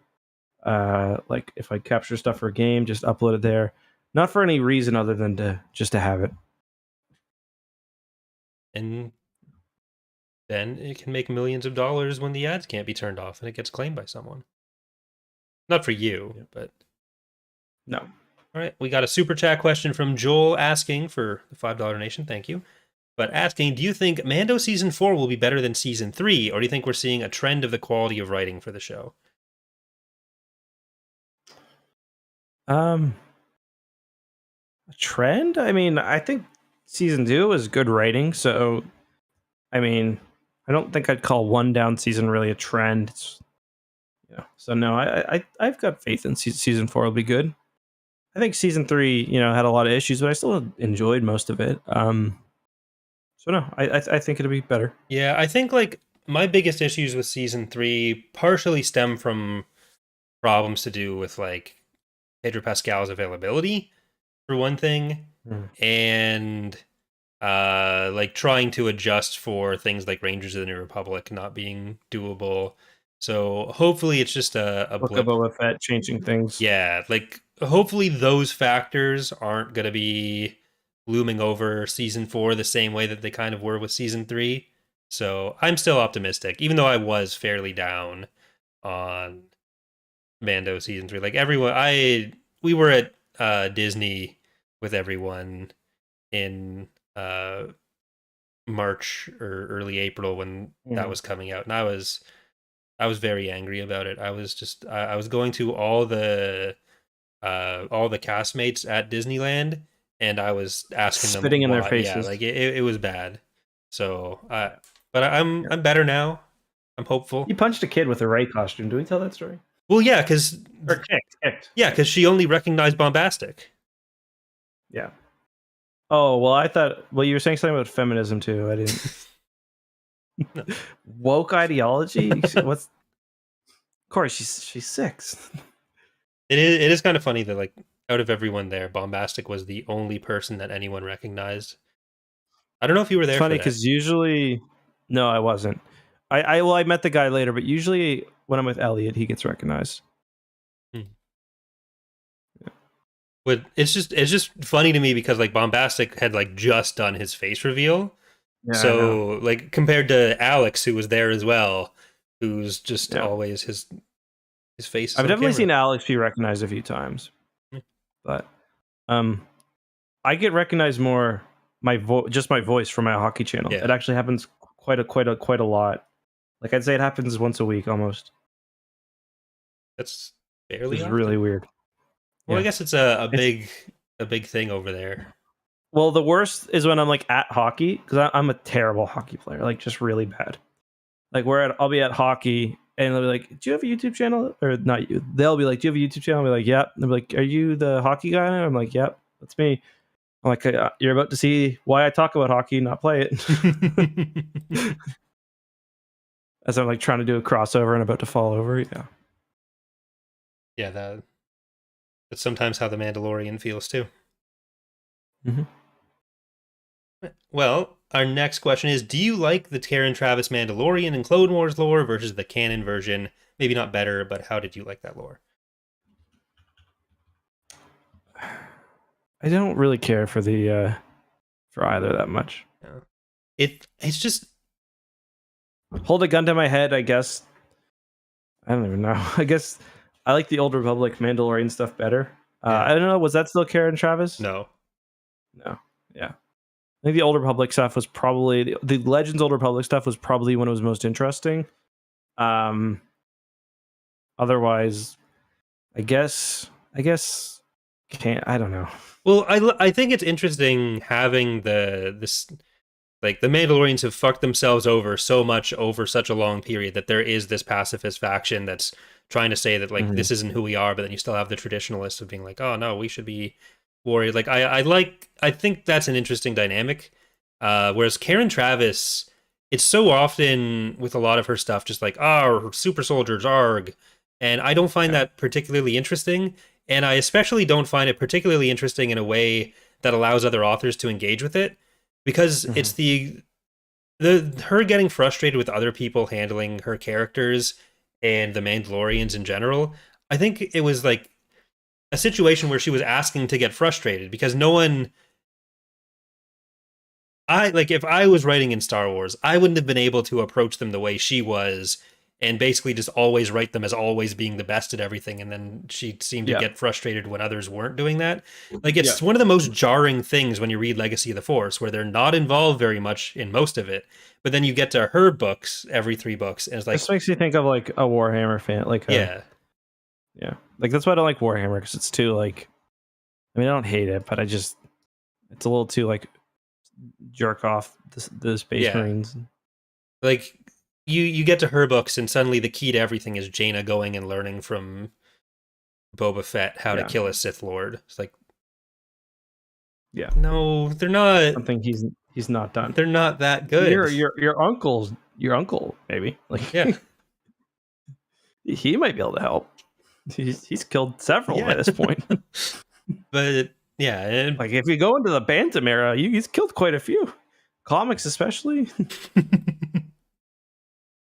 Speaker 1: Like if I capture stuff for a game, just upload it there. Not for any reason other than to have it.
Speaker 2: And then it can make millions of dollars when the ads can't be turned off and it gets claimed by someone. Not for you, but...
Speaker 1: No.
Speaker 2: All right, we got a super chat question from Joel asking for the $5 donation. Thank you. But asking, do you think Mando Season 4 will be better than Season 3, or do you think we're seeing a trend of the quality of writing for the show?
Speaker 1: A trend? I mean, I think Season 2 was good writing, so, I mean, I don't think I'd call one down season really a trend. It's, so no, I've got faith in season 4 will be good. I think season 3, had a lot of issues, but I still enjoyed most of it. So no, I think it'll be better.
Speaker 2: Yeah, I think like my biggest issues with season 3 partially stem from problems to do with like Pedro Pascal's availability, for one thing, and like trying to adjust for things like Rangers of the New Republic not being doable. So hopefully it's just a
Speaker 1: Book
Speaker 2: blip.
Speaker 1: of Boba Fett changing things.
Speaker 2: Yeah, like hopefully those factors aren't going to be looming over season 4 the same way that they kind of were with season 3. So I'm still optimistic, even though I was fairly down on Mando season 3. Like everyone, we were at Disney with everyone in March or early April when that was coming out, and I was very angry about it. I was going to all the castmates at Disneyland, and I was asking them
Speaker 1: spitting in their
Speaker 2: why.
Speaker 1: faces.
Speaker 2: Yeah, like it was bad. So, but I'm better now. I'm hopeful.
Speaker 1: You punched a kid with a Rey costume. Do we tell that story?
Speaker 2: Well, yeah, because
Speaker 1: kicked.
Speaker 2: Yeah, because she only recognized Bombastic.
Speaker 1: Yeah. Oh well, I thought. Well, you were saying something about feminism too. I didn't.
Speaker 2: No.
Speaker 1: Woke ideology. What's? Of course, she's 6.
Speaker 2: It is kind of funny that like out of everyone there, Bombastic was the only person that anyone recognized. I don't know if you were there.
Speaker 1: It's funny because usually, no, I wasn't. I met the guy later, but usually when I'm with Elliot, he gets recognized.
Speaker 2: But it's just funny to me because like Bombastic had like just done his face reveal. Yeah, so like compared to Alex, who was there as well, who's just always his face.
Speaker 1: I've definitely seen Alex be recognized a few times, but I get recognized more just my voice from my hockey channel. Yeah. It actually happens quite a lot. Like I'd say it happens once a week almost.
Speaker 2: That's barely.
Speaker 1: It's really weird.
Speaker 2: Well, I guess it's a big thing over there.
Speaker 1: Well, the worst is when I'm like at hockey, because I'm a terrible hockey player, like just really bad. Like I'll be at hockey and they'll be like, "Do you have a YouTube channel?" Or not you? They'll be like, "Do you have a YouTube channel?" I'll be like, "Yep." They'll be like, "Are you the hockey guy?" And I'm like, "Yep, that's me." I'm like, "You're about to see why I talk about hockey, not play it." As I'm like trying to do a crossover and about to fall over.
Speaker 2: Yeah, that's sometimes how the Mandalorian feels too.
Speaker 1: Mm-hmm.
Speaker 2: Well, our next question is, do you like the Taron Travis Mandalorian and Clone Wars lore versus the canon version? Maybe not better, but how did you like that lore?
Speaker 1: I don't really care for the for either that much.
Speaker 2: Yeah. It's just
Speaker 1: hold a gun to my head, I guess. I don't even know. I guess I like the Old Republic Mandalorian stuff better. I don't know. Was that still Taron Travis?
Speaker 2: No.
Speaker 1: Yeah. I think the Old Republic stuff was probably the Legends Old Republic stuff was probably when it was most interesting. Otherwise, I guess can't. I don't know.
Speaker 2: Well, I think it's interesting having this like the Mandalorians have fucked themselves over so much over such a long period that there is this pacifist faction that's trying to say that like this isn't who we are, but then you still have the traditionalists of being like, oh no, we should be warriors. Like I think that's an interesting dynamic. Whereas Karen Travis, it's so often with a lot of her stuff just like, super soldiers, arg. And I don't find that particularly interesting. And I especially don't find it particularly interesting in a way that allows other authors to engage with it. Because it's her getting frustrated with other people handling her characters and the Mandalorians in general. I think it was like a situation where she was asking to get frustrated because no one. If I was writing in Star Wars, I wouldn't have been able to approach them the way she was and basically just always write them as always being the best at everything. And then she seemed to get frustrated when others weren't doing that. Like, it's one of the most jarring things when you read Legacy of the Force, where they're not involved very much in most of it. But then you get to her books, every 3 books, and it's like...
Speaker 1: This makes you think of, like, a Warhammer fan. Like
Speaker 2: Yeah.
Speaker 1: Like, that's why I don't like Warhammer, because it's too, like... I mean, I don't hate it, but it's a little too, like, jerk off the Space Marines.
Speaker 2: Like you get to her books, and suddenly the key to everything is Jaina going and learning from Boba Fett how to
Speaker 1: Yeah.
Speaker 2: kill a Sith Lord. It's like,
Speaker 1: Yeah.
Speaker 2: no, they're not.
Speaker 1: Something he's not done.
Speaker 2: They're not that
Speaker 1: Your
Speaker 2: good.
Speaker 1: your uncle maybe, like
Speaker 2: Yeah,
Speaker 1: he might be able to help. He's killed several by
Speaker 2: yeah.
Speaker 1: this point.
Speaker 2: But yeah,
Speaker 1: Like if you go into the Bantam era, he's killed quite a few. Comics especially.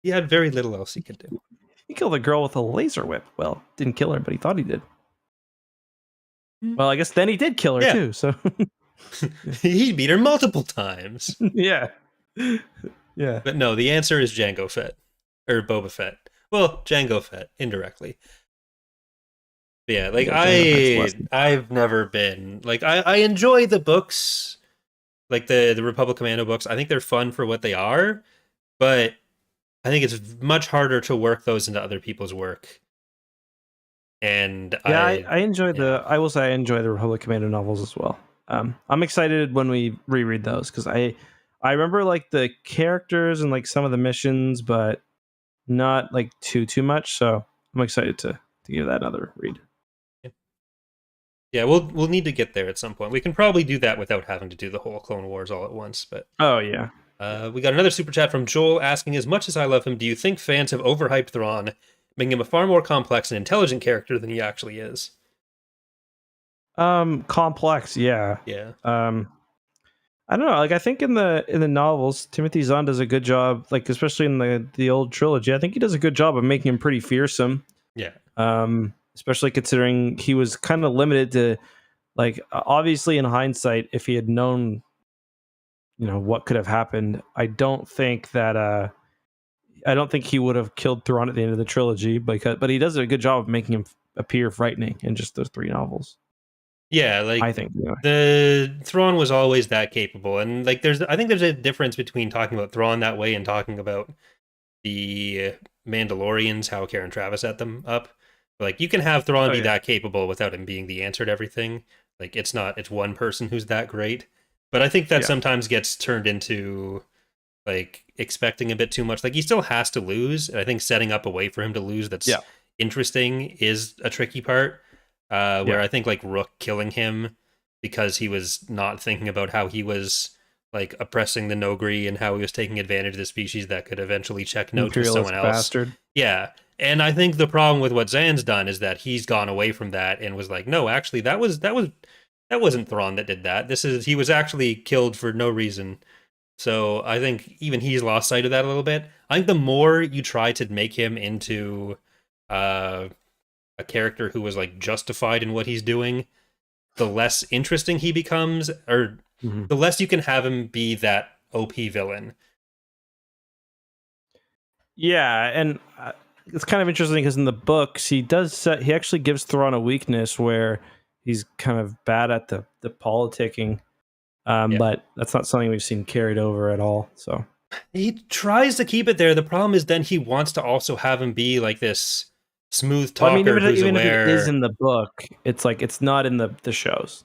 Speaker 2: he had very little else he could do.
Speaker 1: He killed a girl with a laser whip. Well, didn't kill her, but he thought he did. Well, I guess then he did kill her
Speaker 2: Yeah.
Speaker 1: too. So
Speaker 2: He beat her multiple times.
Speaker 1: yeah, yeah.
Speaker 2: But no, the answer is Jango Fett or Boba Fett. Well, Jango Fett indirectly. But yeah, like
Speaker 1: Yeah, Jango Fett's
Speaker 2: I've never been like I enjoy the books, like the Republic Commando books. I think they're fun for what they are, but I think it's much harder to work those into other people's work. And
Speaker 1: yeah, I enjoy I will say I enjoy the Republic Commando novels as well. I'm excited when we reread those because I remember like the characters and like some of the missions, but not like too much. So I'm excited to give that another read.
Speaker 2: Yeah, we'll need to get there at some point. We can probably do that without having to do the whole Clone Wars all at once. But
Speaker 1: Oh yeah,
Speaker 2: we got another super chat from Joel asking, as much as I love him, do you think fans have overhyped Thrawn, making him a far more complex and intelligent character than he actually is?
Speaker 1: complex. Yeah.
Speaker 2: Yeah.
Speaker 1: I don't know. Like I think in the novels, Timothy Zahn does a good job. Like especially in the old trilogy, I think he does a good job of making him pretty fearsome.
Speaker 2: Yeah.
Speaker 1: Especially considering he was kind of limited to, like, obviously in hindsight, if he had known, what could have happened, I don't think he would have killed Thrawn at the end of the trilogy. But he does a good job of making him appear frightening in just those 3 novels.
Speaker 2: Yeah, like
Speaker 1: I think anyway.
Speaker 2: the Thrawn was always that capable, and like I think there's a difference between talking about Thrawn that way and talking about the Mandalorians, how Karen Travis set them up. Like you can have Thrawn be that capable without him being the answer to everything. Like it's one person who's that great. But I think that sometimes gets turned into like expecting a bit too much. Like he still has to lose, and I think setting up a way for him to lose that's interesting is a tricky part. Where I think like Rook killing him because he was not thinking about how he was like oppressing the Nogri and how he was taking advantage of the species that could eventually check note to someone else.
Speaker 1: Bastard.
Speaker 2: Yeah. And I think the problem with what Zan's done is that he's gone away from that and was like, no, actually that wasn't Thrawn that did that. He was actually killed for no reason. So I think even he's lost sight of that a little bit. I think the more you try to make him into a character who was like justified in what he's doing, the less interesting he becomes, or the less you can have him be that OP villain.
Speaker 1: Yeah, and it's kind of interesting because in the books he actually gives Thrawn a weakness where he's kind of bad at the politicking, but that's not something we've seen carried over at all. So
Speaker 2: he tries to keep it there. The problem is then he wants to also have him be like this smooth talker.
Speaker 1: Well, I mean,
Speaker 2: who's
Speaker 1: even
Speaker 2: aware.
Speaker 1: if it is in the book, it's like it's not in the shows.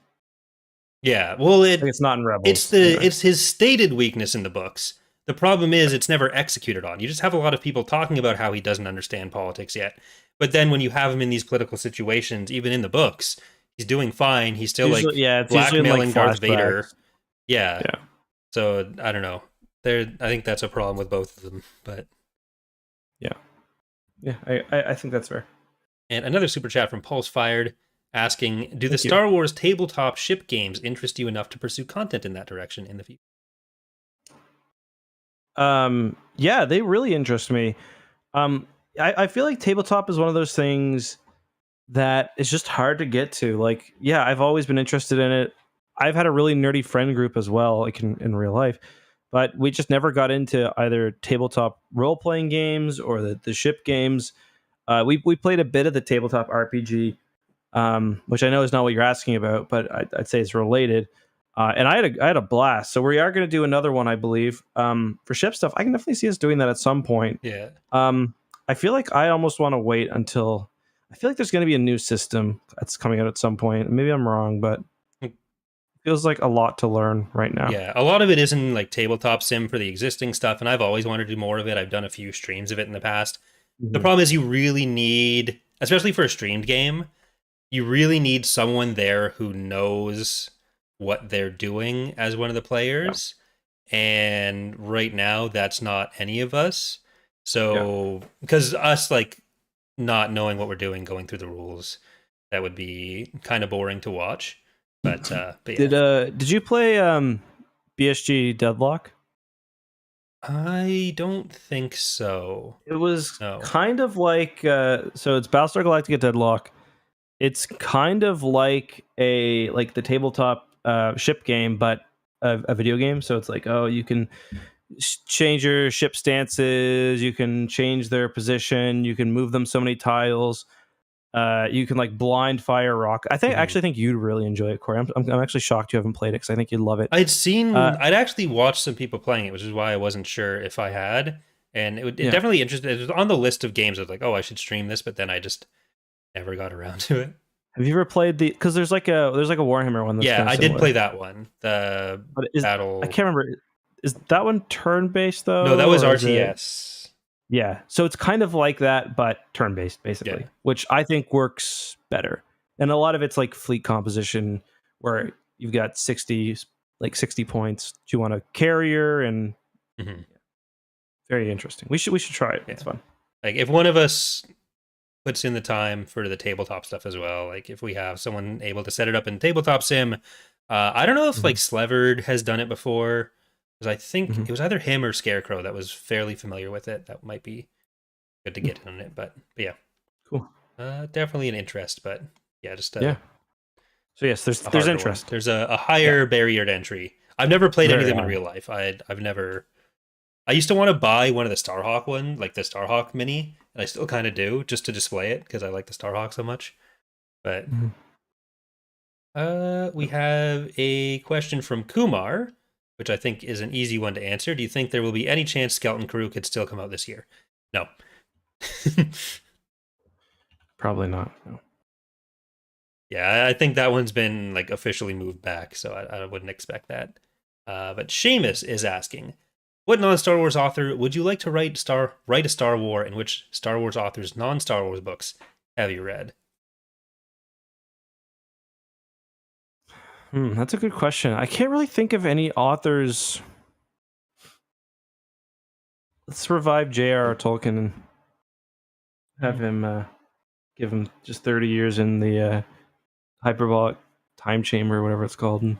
Speaker 2: Yeah, well,
Speaker 1: it's not in Rebels.
Speaker 2: It's his stated weakness in the books. The problem is it's never executed on. You just have a lot of people talking about how he doesn't understand politics yet. But then when you have him in these political situations, even in the books, he's doing fine. He's still blackmailing Darth Vader. Yeah. So I don't know. I think that's a problem with both of them. But
Speaker 1: yeah, I think that's fair.
Speaker 2: And another super chat from Pulse Fired asking, do the Star Wars tabletop ship games interest you enough to pursue content in that direction in the future?
Speaker 1: Yeah, they really interest me. I feel like tabletop is one of those things that is just hard to get to. Like, yeah, I've always been interested in it. I've had a really nerdy friend group as well, like in real life, but we just never got into either tabletop role-playing games or the ship games. We played a bit of the tabletop RPG, which I know is not what you're asking about, but I'd say it's related. And I had a blast. So we are going to do another one, I believe. For ship stuff, I can definitely see us doing that at some point.
Speaker 2: Yeah.
Speaker 1: I feel like I almost want to wait until I feel like there's going to be a new system that's coming out at some point. Maybe I'm wrong, but I feels like a lot to learn right now.
Speaker 2: Yeah, a lot of it is in like tabletop sim for the existing stuff, and I've always wanted to do more of it. I've done a few streams of it in the past. The
Speaker 1: Mm-hmm.
Speaker 2: problem is you really need, especially for a streamed game, you really need someone there who knows what they're doing as one of the
Speaker 1: Yeah.
Speaker 2: players. And right now, that's not any of us.
Speaker 1: Yeah.
Speaker 2: So, because us like not knowing what we're doing, going through the rules, that would be kind of boring to watch. But yeah,
Speaker 1: Did you play BSG Deadlock?
Speaker 2: I don't think so.
Speaker 1: It was
Speaker 2: No.
Speaker 1: kind of like so it's Battlestar Galactica Deadlock. It's kind of like the tabletop ship game, but a video game. So it's like, oh, you can change your ship stances, you can change their position, you can move them so many tiles. You can like blind fire rock. I actually think you'd really enjoy it, Corey. I'm actually shocked you haven't played it because I think you'd love it.
Speaker 2: I'd actually watched some people playing it, which is why I wasn't sure if I had. And it definitely interested. It was on the list of games. I was like, oh, I should stream this, but then I just never got around to it.
Speaker 1: Have you ever played because there's like a Warhammer one? That's
Speaker 2: Yeah, I did play that one. The battle.
Speaker 1: I can't remember. Is that one turn based though?
Speaker 2: No, that was RTS.
Speaker 1: Yeah, so it's kind of like that, but turn based, basically, which I think works better. And a lot of it's like fleet composition, where you've got 60 points. You want a carrier, and very interesting. We should try it. Yeah. It's fun.
Speaker 2: Like if one of us puts in the time for the tabletop stuff as well, like if we have someone able to set it up in tabletop sim, I don't know if like Slevered has done it before. I think it was either him or Scarecrow that was fairly familiar with it. That might be good to get in on it, but yeah,
Speaker 1: cool.
Speaker 2: Definitely an interest, but yeah, just
Speaker 1: yeah. So yes, there's interest.
Speaker 2: One. There's a higher barrier to entry. I've never played any of them in real life. I've never. I used to want to buy one of the Starhawk one, like the Starhawk mini, and I still kind of do, just to display it because I like the Starhawk so much. But we have a question from Kumar, which I think is an easy one to answer. Do you think there will be any chance Skeleton Crew could still come out this year? No.
Speaker 1: Probably not. No.
Speaker 2: Yeah, I think that one's been like officially moved back, so I wouldn't expect that. But Seamus is asking, what non-Star Wars author would you like to write a Star Wars, and which Star Wars author's non-Star Wars books have you read?
Speaker 1: That's a good question. I can't really think of any authors. Let's revive J.R.R. Tolkien and have him give him just 30 years in the hyperbolic time chamber or whatever it's called, and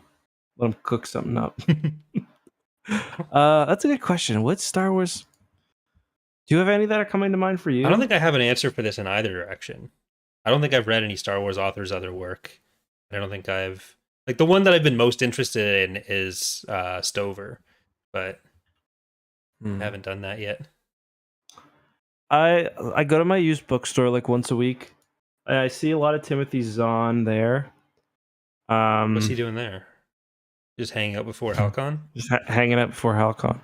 Speaker 1: let him cook something up. That's a good question. What Star Wars? Do you have any that are coming to mind for you?
Speaker 2: I don't think I have an answer for this in either direction. I don't think I've read any Star Wars authors' other work. I don't think I've... Like, the one that I've been most interested in is Stover, but I haven't done that yet.
Speaker 1: I go to my used bookstore like once a week. I see a lot of Timothy Zahn there.
Speaker 2: What's he doing there? Just hanging out before Halcon?
Speaker 1: Just hanging out before Halcon.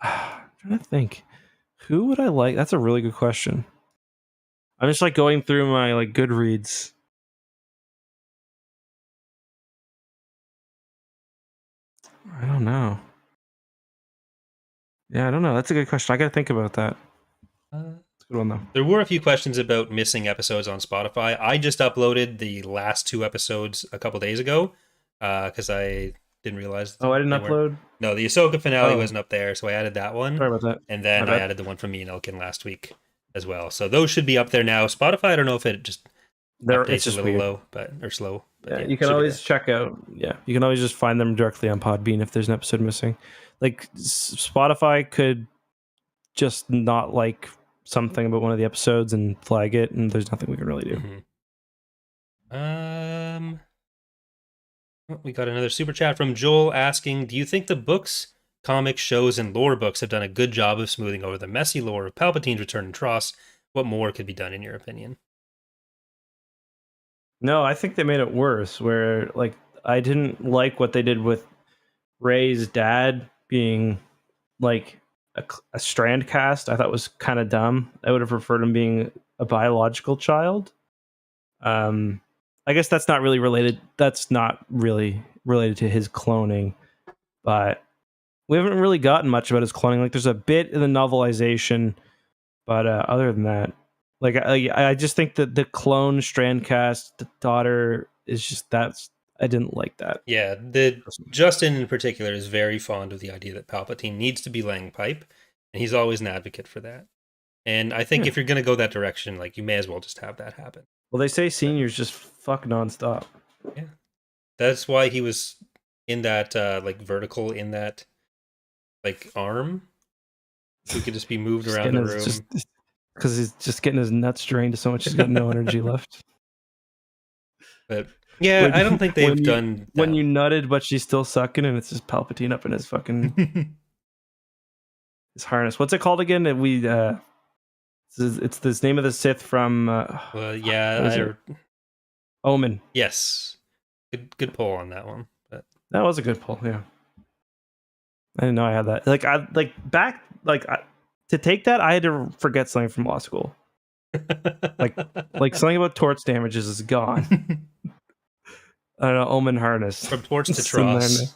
Speaker 1: I'm trying to think. Who would I like? That's a really good question. I'm just like going through my like Goodreads. I don't know. Yeah, I don't know. That's a good question. I got to think about that. That's a good one, though.
Speaker 2: There were a few questions about missing episodes on Spotify. I just uploaded the last 2 episodes a couple days ago because I didn't realize.
Speaker 1: Oh, I didn't upload?
Speaker 2: No, the Ahsoka finale wasn't up there, so I added that one.
Speaker 1: Sorry about that.
Speaker 2: And then I added the one from me and Elkin last week as well. So those should be up there now. Spotify, I don't know if it just updates
Speaker 1: just
Speaker 2: a little
Speaker 1: weird.
Speaker 2: low, or slow.
Speaker 1: But yeah, you can always check out. Yeah, you can always just find them directly on Podbean if there's an episode missing. Like Spotify could just not like something about one of the episodes and flag it, and there's nothing we can really do.
Speaker 2: We got another super chat from Joel asking, do you think the books, comics, shows, and lore books have done a good job of smoothing over the messy lore of Palpatine's return and Tross? What more could be done in your opinion?
Speaker 1: No, I think they made it worse, where like I didn't like what they did with Rey's dad being like a strand cast. I thought was kind of dumb. I would have preferred him being a biological child. I guess that's not really related. That's not really related to his cloning, but we haven't really gotten much about his cloning. Like, there's a bit in the novelization, but other than that, like, I just think that the clone Strandcast daughter is just I didn't like that.
Speaker 2: Yeah, Justin in particular is very fond of the idea that Palpatine needs to be laying pipe, and he's always an advocate for that. And I think if you're going to go that direction, like, you may as well just have that happen.
Speaker 1: Well, they say seniors just fuck nonstop.
Speaker 2: Yeah, that's why he was in that like vertical in that like arm. He could just be moved around the room
Speaker 1: because he's just getting his nuts drained so much he's got no energy left.
Speaker 2: But yeah, I don't think they've done
Speaker 1: when you nutted, but she's still sucking, and it's just Palpatine up in his fucking his harness. What's it called again? It's the name of the Sith from. Omen.
Speaker 2: Yes, good pull on that one. But
Speaker 1: that was a good pull. Yeah, I didn't know I had that. To take that, I had to forget something from law school. like something about torch damages is gone. I don't know, Omen harness.
Speaker 2: From torch to Tross.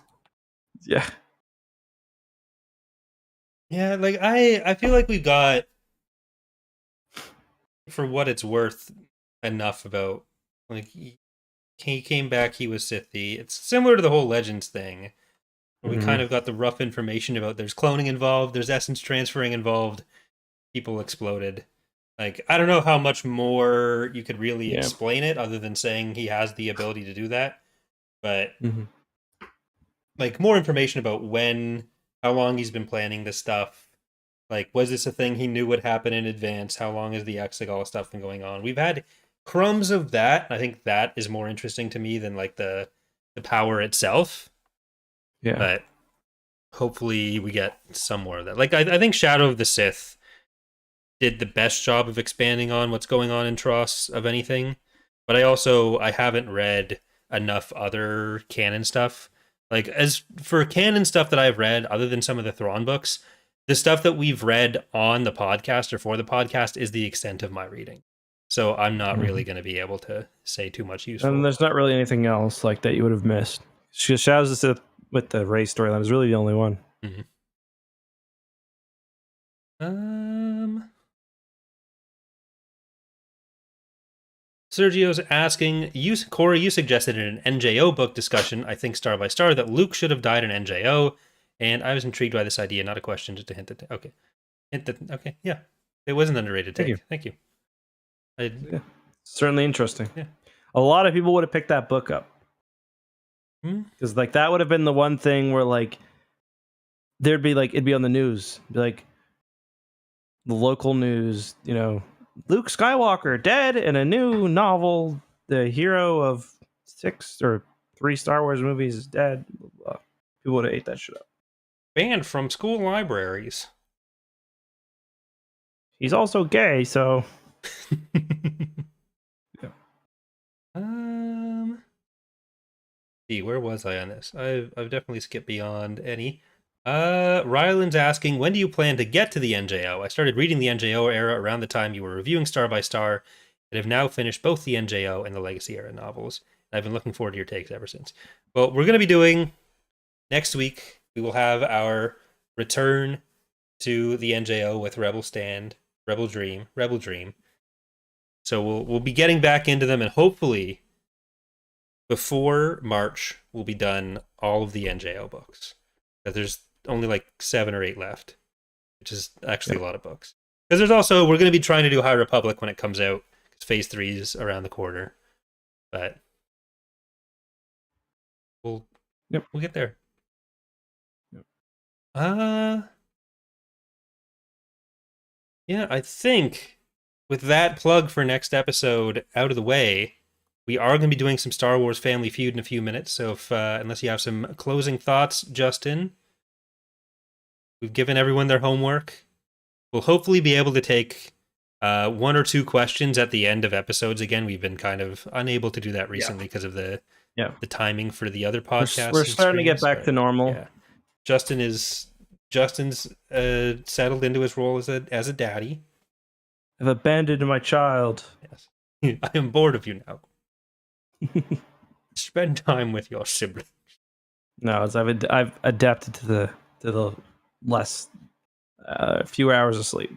Speaker 1: Yeah.
Speaker 2: Yeah, like I feel like we've got, for what it's worth, enough about, like, he came back, he was Sithy. It's similar to the whole Legends thing, where we kind of got the rough information about there's cloning involved, there's essence transferring involved, people exploded. Like, I don't know how much more you could really explain it other than saying he has the ability to do that. But like, more information about how long he's been planning this stuff. Like, was this a thing he knew would happen in advance? How long has the Exegol stuff been going on? We've had crumbs of that. I think that is more interesting to me than like the power itself.
Speaker 1: Yeah.
Speaker 2: But hopefully we get some more of that. Like, I think Shadow of the Sith did the best job of expanding on what's going on in Tross of anything. But I haven't read enough other canon stuff. Like, as for canon stuff that I've read, other than some of the Thrawn books, the stuff that we've read on the podcast or for the podcast is the extent of my reading. So I'm not really going to be able to say too much useful.
Speaker 1: And there's not really anything else like that you would have missed. Shadow of the Sith with the Rey storyline was really the only one.
Speaker 2: Sergio's asking, Corey, you suggested in an NJO book discussion, I think Star by Star, that Luke should have died in NJO, and I was intrigued by this idea, not a question, just a hint that, okay. Okay, yeah. It was an underrated take. Thank you.
Speaker 1: Certainly interesting.
Speaker 2: Yeah.
Speaker 1: A lot of people would have picked that book up. Because like that would have been the one thing where like it'd be on the news. Be like the local news, Luke Skywalker dead in a new novel. The hero of 6 or 3 Star Wars movies is dead. People would have ate that shit up.
Speaker 2: Banned from school libraries.
Speaker 1: He's also gay, so.
Speaker 2: Yeah. See, where was I on this? I've definitely skipped beyond any. Ryland's asking, when do you plan to get to the NJO? I started reading the NJO era around the time you were reviewing Star by Star, and have now finished both the NJO and the Legacy era novels. I've been looking forward to your takes ever since. Well, we're going to be doing, next week, we will have our return to the NJO with Rebel Stand, Rebel Dream. So we'll be getting back into them, and hopefully before March we'll be done all of the NJO books. There's only like 7 or 8 left, which is actually a lot of books. Because we're going to be trying to do High Republic when it comes out, because Phase 3 is around the corner. But we'll get there. Yeah, I think with that plug for next episode out of the way, we are going to be doing some Star Wars Family Feud in a few minutes. So unless you have some closing thoughts, Justin, we've given everyone their homework. We'll hopefully be able to take 1 or 2 questions at the end of episodes. Again, we've been kind of unable to do that recently because of the timing for the other podcasts.
Speaker 1: We're starting to get back to normal. Yeah.
Speaker 2: Justin's settled into his role as a daddy.
Speaker 1: I've abandoned my child.
Speaker 2: Yes. I am bored of you now. Spend time with your sibling.
Speaker 1: No, I've adapted to the less fewer hours of sleep.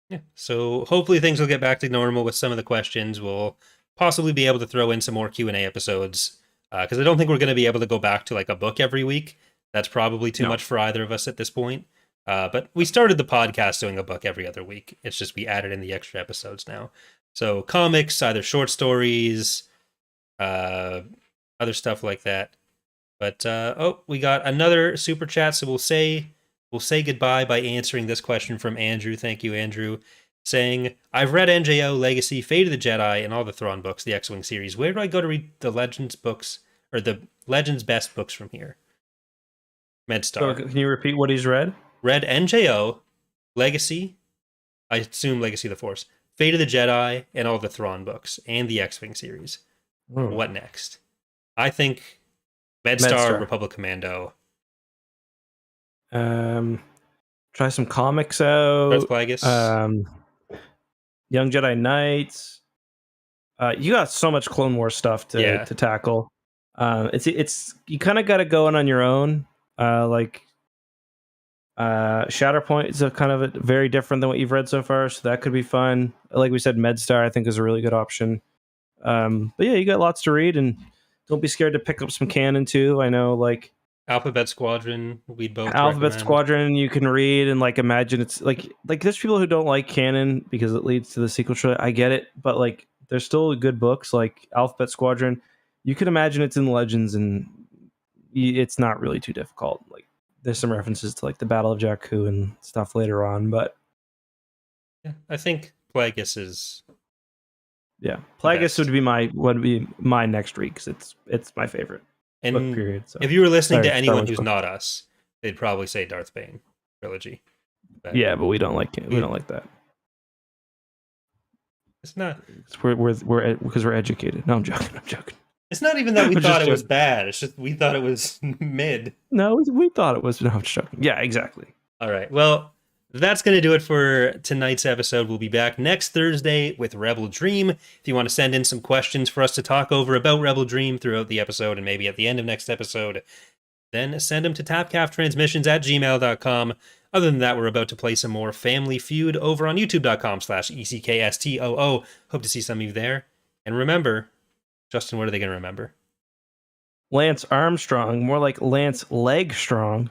Speaker 2: Yeah. So hopefully things will get back to normal with some of the questions. We'll possibly be able to throw in some more Q&A episodes because I don't think we're going to be able to go back to like a book every week. That's probably too much for either of us at this point. But we started the podcast doing a book every other week. It's just we added in the extra episodes now. So comics, either short stories, other stuff like that. But we got another super chat, so we'll say goodbye by answering this question from Andrew. Thank you, Andrew. Saying, I've read NJO, Legacy, Fate of the Jedi, and all the Thrawn books, the X-Wing series. Where do I go to read the Legends books, or the Legends best books from here? MedStar.
Speaker 1: So can you repeat what he's read?
Speaker 2: Read NJO, Legacy, I assume Legacy of the Force, Fate of the Jedi, and all the Thrawn books, and the X-Wing series. What next? I think MedStar, Republic Commando.
Speaker 1: Try some comics out.
Speaker 2: Darth Plagueis.
Speaker 1: Young Jedi Knights. You got so much Clone Wars stuff to tackle. It's you kind of got to go in on your own. Shatterpoint is a kind of very different than what you've read so far, so that could be fun. Like we said, MedStar I think is a really good option. But yeah, you got lots to read, and don't be scared to pick up some canon too. I know, like
Speaker 2: Alphabet Squadron, we'd both
Speaker 1: Alphabet
Speaker 2: recommend.
Speaker 1: Squadron you can read and like imagine it's like there's people who don't like canon because it leads to the sequel trilogy. I get it, but like there's still good books like Alphabet Squadron. You can imagine it's in Legends, and it's not really too difficult. Like there's some references to like the Battle of Jakku and stuff later on, but
Speaker 2: yeah, I think Plagueis is.
Speaker 1: Yeah, Plagueis would be my next read because it's my favorite.
Speaker 2: And
Speaker 1: book period. So.
Speaker 2: If you were listening to anyone who's not us, they'd probably say Darth Bane trilogy.
Speaker 1: But we don't like it. We don't like that.
Speaker 2: It's not.
Speaker 1: We're because we're educated. No, I'm joking.
Speaker 2: It's not even that we thought it was bad. It's just we thought it was mid.
Speaker 1: No, we thought it was. No, I'm joking. Yeah, exactly.
Speaker 2: All right. Well, that's going to do it for tonight's episode. We'll be back next Thursday with Rebel Dream. If you want to send in some questions for us to talk over about Rebel Dream throughout the episode and maybe at the end of next episode, then send them to TapcafTransmissions@gmail.com. Other than that, we're about to play some more Family Feud over on youtube.com/ECKSTOO. Hope to see some of you there. And remember, Justin, what are they going to remember?
Speaker 1: Lance Armstrong, more like Lance Legstrong.